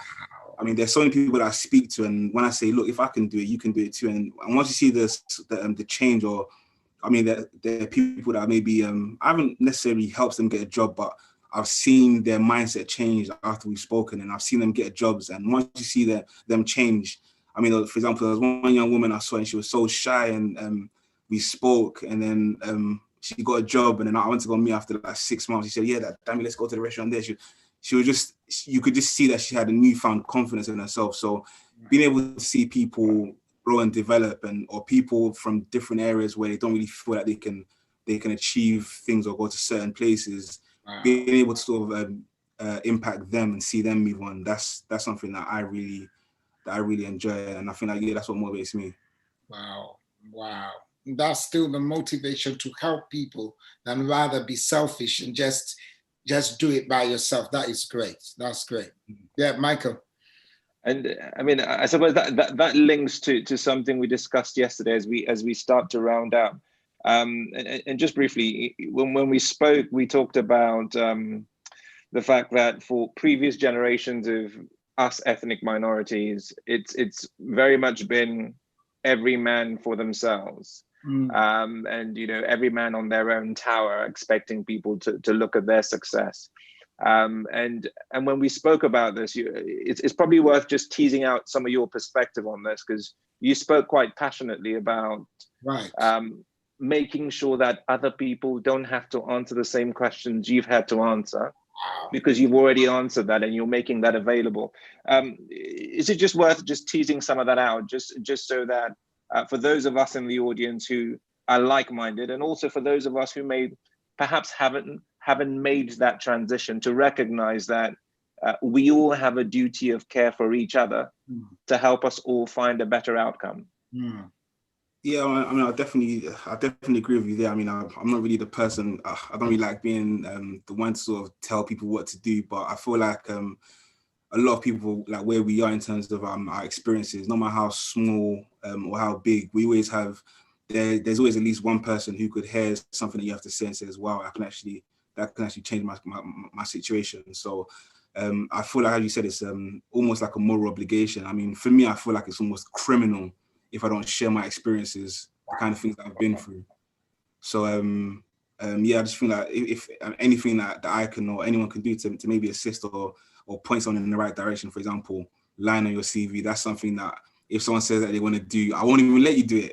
I mean, there's so many people that I speak to, and when I say, look, if I can do it, you can do it too. And once you see the change, or I mean, there are people that maybe I haven't necessarily helped them get a job, but I've seen their mindset change after we've spoken, and I've seen them get jobs. And once you see them change, I mean, for example, there was one young woman I saw, and she was so shy, and we spoke, and then she got a job, and then I went to go meet after like 6 months. She said, "Yeah, damn, let's go to the restaurant there." She was just, you could just see that she had a newfound confidence in herself. So being able to see people grow and develop, or people from different areas where they don't really feel like they can achieve things or go to certain places, being able to sort of impact them and see them move on, that's something that I really enjoy, and I think like, yeah, that's what motivates me.
Wow. That's still the motivation to help people than rather be selfish and just do it by yourself. That is great. That's great. Yeah, Michael.
And I mean, I suppose that links to something we discussed yesterday as we start to round up. And just briefly, when we spoke, we talked about the fact that for previous generations of us ethnic minorities, it's very much been every man for themselves. And every man on their own tower, expecting people to look at their success. And when we spoke about this, it's probably worth just teasing out some of your perspective on this, because you spoke quite passionately about making sure that other people don't have to answer the same questions you've had to answer, because you've already answered that and you're making that available. Is it just worth just teasing some of that out, just so that for those of us in the audience who are like-minded, and also for those of us who may perhaps haven't made that transition, to recognize that we all have a duty of care for each other to help us all find a better outcome.
Yeah, I mean, I definitely agree with you there. I mean, I'm not really the person. I don't really like being the one to sort of tell people what to do, but I feel like a lot of people, like where we are in terms of our experiences, no matter how small or how big, we always have. There's always at least one person who could hear something that you have to say and says, "Wow, that can actually change my situation." So I feel like, how you said, it's almost like a moral obligation. I mean, for me, I feel like it's almost criminal if I don't share my experiences, the kind of things that I've been through. So yeah, I just feel like if anything that I can or anyone can do to maybe assist or point someone in the right direction, for example, line on your CV, that's something that if someone says that they want to do, I won't even let you do it.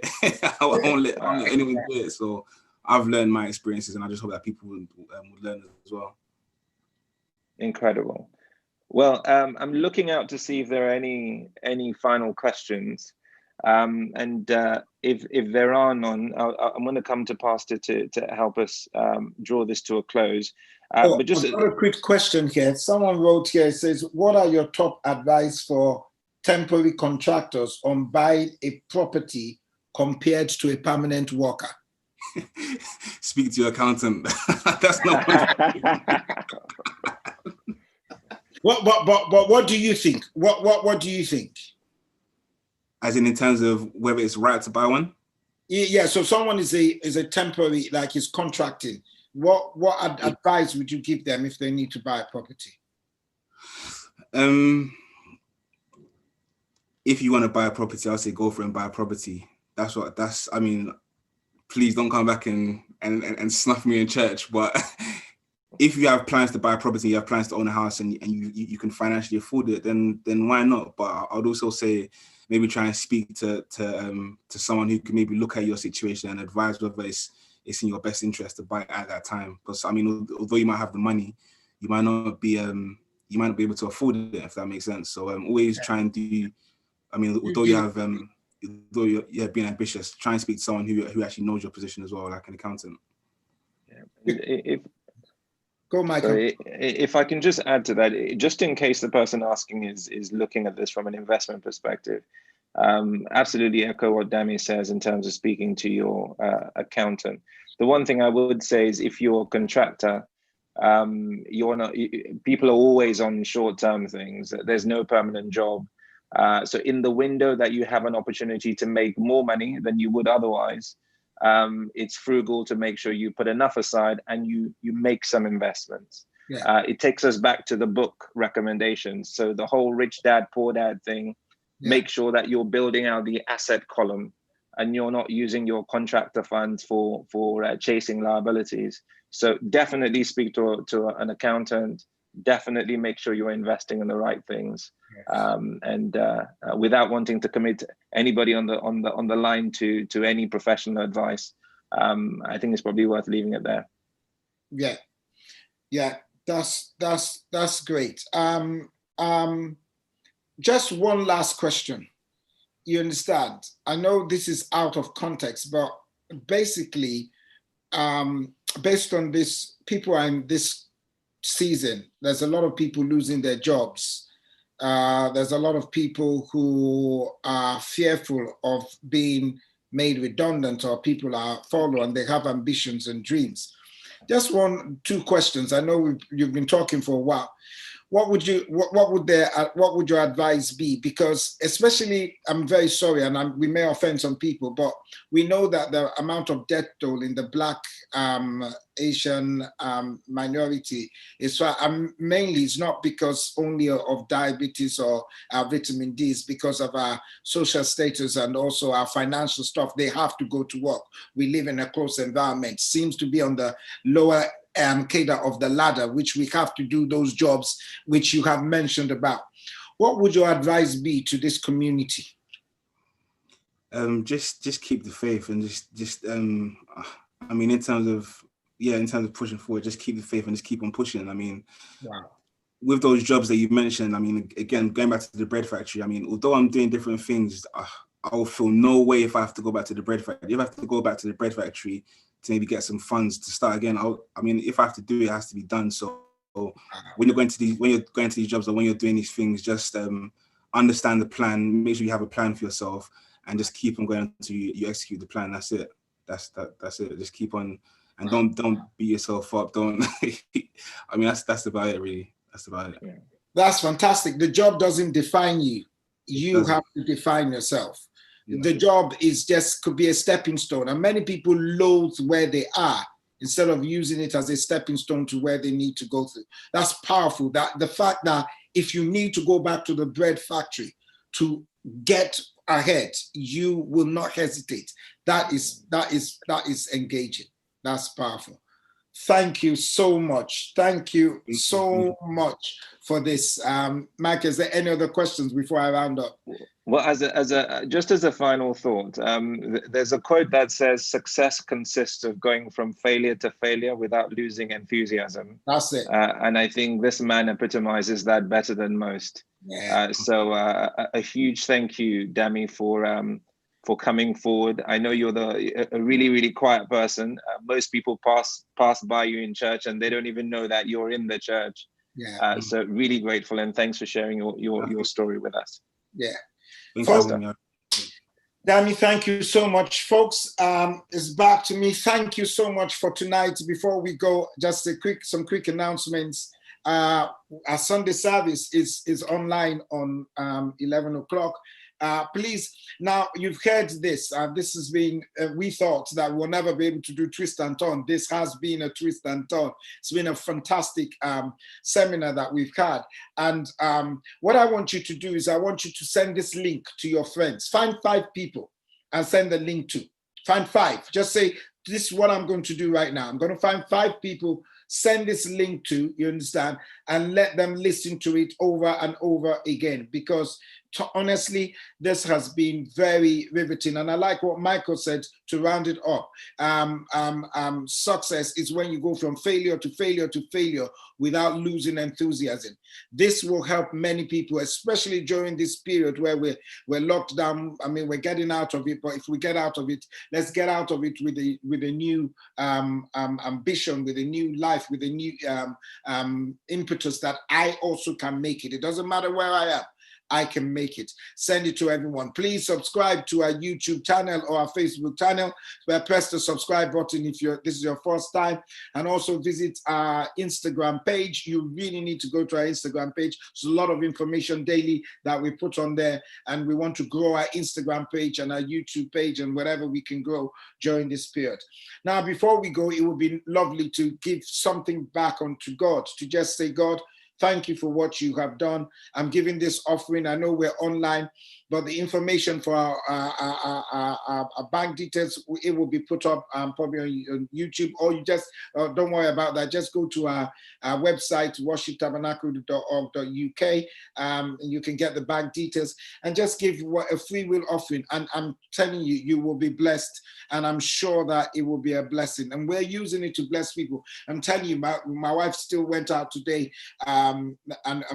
I won't let anyone do it. So I've learned my experiences, and I just hope that people will learn as well.
Incredible. Well, I'm looking out to see if there are any final questions. And if there are none, I'm going to come to Pastor to help us draw this to a close. But just
I've got a quick question here. Someone wrote here, it says, what are your top advice for temporary contractors on buying a property compared to a permanent worker?
Speak to your accountant. That's not
what do you think? What do you think?
As in terms of whether it's right to buy one?
Yeah, so someone is a temporary, like he's contracting. What advice would you give them if they need to buy a property?
If you want to buy a property, I'll say go for it and buy a property. I mean, please don't come back and snuff me in church, but if you have plans to buy a property, you have plans to own a house, and you can financially afford it, then why not? But I'd also say maybe try and speak to someone who can maybe look at your situation and advise whether it's in your best interest to buy it at that time. Because I mean, although you might have the money, you might not be able to afford it, if that makes sense. So always try and do. I mean, although you're being ambitious, try and speak to someone who actually knows your position as well, like an accountant.
Yeah.
Go, Michael.
So if I can just add to that, just in case the person asking is looking at this from an investment perspective, absolutely echo what Dami says in terms of speaking to your accountant. The one thing I would say is, if you're a contractor, people are always on short-term things. There's no permanent job. So in the window that you have an opportunity to make more money than you would otherwise, it's frugal to make sure you put enough aside and you make some investments.
Yeah.
It takes us back to the book recommendations. So the whole rich dad, poor dad thing, make sure that you're building out the asset column and you're not using your contractor funds for chasing liabilities. So definitely speak to an accountant. Definitely make sure you're investing in the right things, and without wanting to commit anybody on the line to any professional advice. I think it's probably worth leaving it there.
Yeah, that's great. Just one last question. You understand? I know this is out of context, but basically, based on this, people are in this season. There's a lot of people losing their jobs. There's a lot of people who are fearful of being made redundant, or people are follow and they have ambitions and dreams. Just two questions. I know you've been talking for a while. What would your advice be? Because especially, I'm very sorry, and we may offend some people, but we know that the amount of death toll in the Black Asian minority is mainly, it's not because only of diabetes or our vitamin D, it's because of our social status and also our financial stuff. They have to go to work. We live in a close environment. Seems to be on the lower cadre of the ladder, which we have to do those jobs which you have mentioned about. What would your advice be to this community?
Just keep the faith, and I mean, in terms of pushing forward, just keep the faith and just keep on pushing. I mean, with those jobs that you mentioned, I mean, again, going back to the bread factory, I mean, although I'm doing different things, I will feel no way if I have to go back to the bread factory. If I have to go back to the bread factory to maybe get some funds to start again, I mean, if I have to do it, it has to be done. So when you're going to these jobs, or when you're doing these things, just understand the plan, make sure you have a plan for yourself, and just keep on going until you execute the plan. That's it. That's it. Just keep on, and don't beat yourself up. Don't. I mean, that's about it, really. That's about it.
Yeah. That's fantastic. The job doesn't define you. You have to define yourself. Yeah. The job could be a stepping stone, and many people loathe where they are instead of using it as a stepping stone to where they need to go through. That's powerful. That the fact that if you need to go back to the bread factory to get ahead, you will not hesitate. That is engaging. That's powerful. Thank you so much. Thank you so much for this. Mike, is there any other questions before I round up?
Well, as a final thought, there's a quote that says, "Success consists of going from failure to failure without losing enthusiasm."
That's it.
And I think this man epitomizes that better than most. Yeah. So a huge thank you, Dami, for coming forward. I know you're a really, really quiet person. Most people pass by you in church and they don't even know that you're in the church. Yeah. So really grateful, and thanks for sharing your story with us.
Yeah. Dami, thank you so much. Folks, it's back to me. Thank you so much for tonight. Before we go, just some quick announcements. Our Sunday service is online on 11 o'clock. Please, now you've heard this. This has been, we thought that we'll never be able to do twist and turn. This has been a twist and turn. It's been a fantastic seminar that we've had. And what I want you to do is I want you to send this link to your friends. Find 5 people and send the link to. Find 5. Just say, this is what I'm going to do right now. I'm going to find 5 people, send this link to, you understand, and let them listen to it over and over again, because honestly, this has been very riveting. And I like what Michael said to round it up. Success is when you go from failure to failure to failure without losing enthusiasm. This will help many people, especially during this period where we're locked down. I mean, we're getting out of it, but if we get out of it, let's get out of it with a new ambition, with a new life, with a new impetus that I also can make it. It doesn't matter where I am. I can make it. Send it to everyone. Please subscribe to our YouTube channel or our Facebook channel. Where press the subscribe button if this is your first time, and also visit our Instagram page. You really need to go to our Instagram page. There's a lot of information daily that we put on there, and we want to grow our Instagram page and our YouTube page and whatever we can grow during this period. Now, before we go, it would be lovely to give something back unto God, to just say, God, thank you for what you have done. I'm giving this offering. I know we're online, but the information for our bank details, it will be put up probably on YouTube, or you just don't worry about that. Just go to our website, worshiptabernacle.org.uk. You can get the bank details and just give a free will offering. And I'm telling you, you will be blessed. And I'm sure that it will be a blessing. And we're using it to bless people. I'm telling you, my wife still went out today and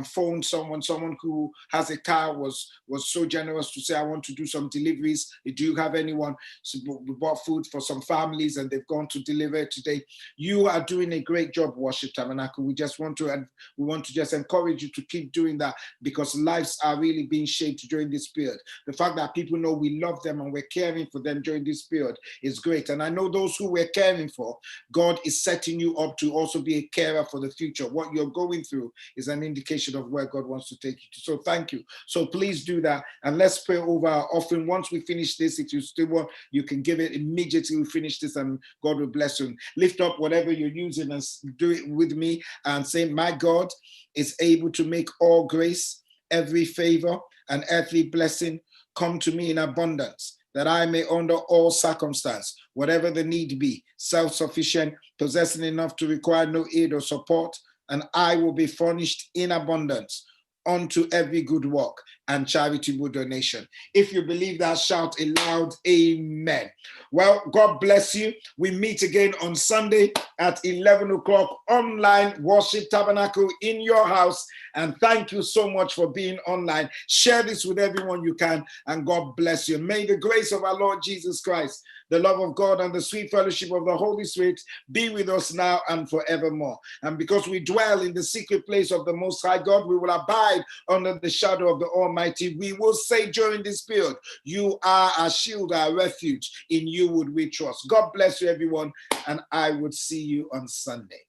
phoned someone who has a car, was so generous to say, I want to do some deliveries. Do you have anyone? So we bought food for some families and they've gone to deliver it today. You are doing a great job, Worship Tabernacle. We want to just encourage you to keep doing that, because lives are really being shaped during this period. The fact that people know we love them and we're caring for them during this period is great. And I know those who we're caring for, God is setting you up to also be a carer for the future. What you're going through is an indication of where God wants to take you to. So thank you. So please do that. And let's pray over our offering. Once we finish this, if you still want, you can give it immediately. We finish this and God will bless you. Lift up whatever you're using and do it with me and say, my God is able to make all grace, every favor and earthly blessing come to me in abundance, that I may under all circumstance, whatever the need be, self-sufficient, possessing enough to require no aid or support, and I will be furnished in abundance unto every good work and charitable donation. If you believe that, shout a loud amen. Well, God bless you. We meet again on Sunday at 11 o'clock online, Worship Tabernacle in your house. And thank you so much for being online. Share this with everyone you can, and God bless you. May the grace of our Lord Jesus Christ, the love of God, and the sweet fellowship of the Holy Spirit be with us now and forevermore. And because we dwell in the secret place of the Most High God, we will abide under the shadow of the Almighty. We will say during this period, you are our shield, our refuge. In you would we trust. God bless you, everyone, and I would see you on Sunday.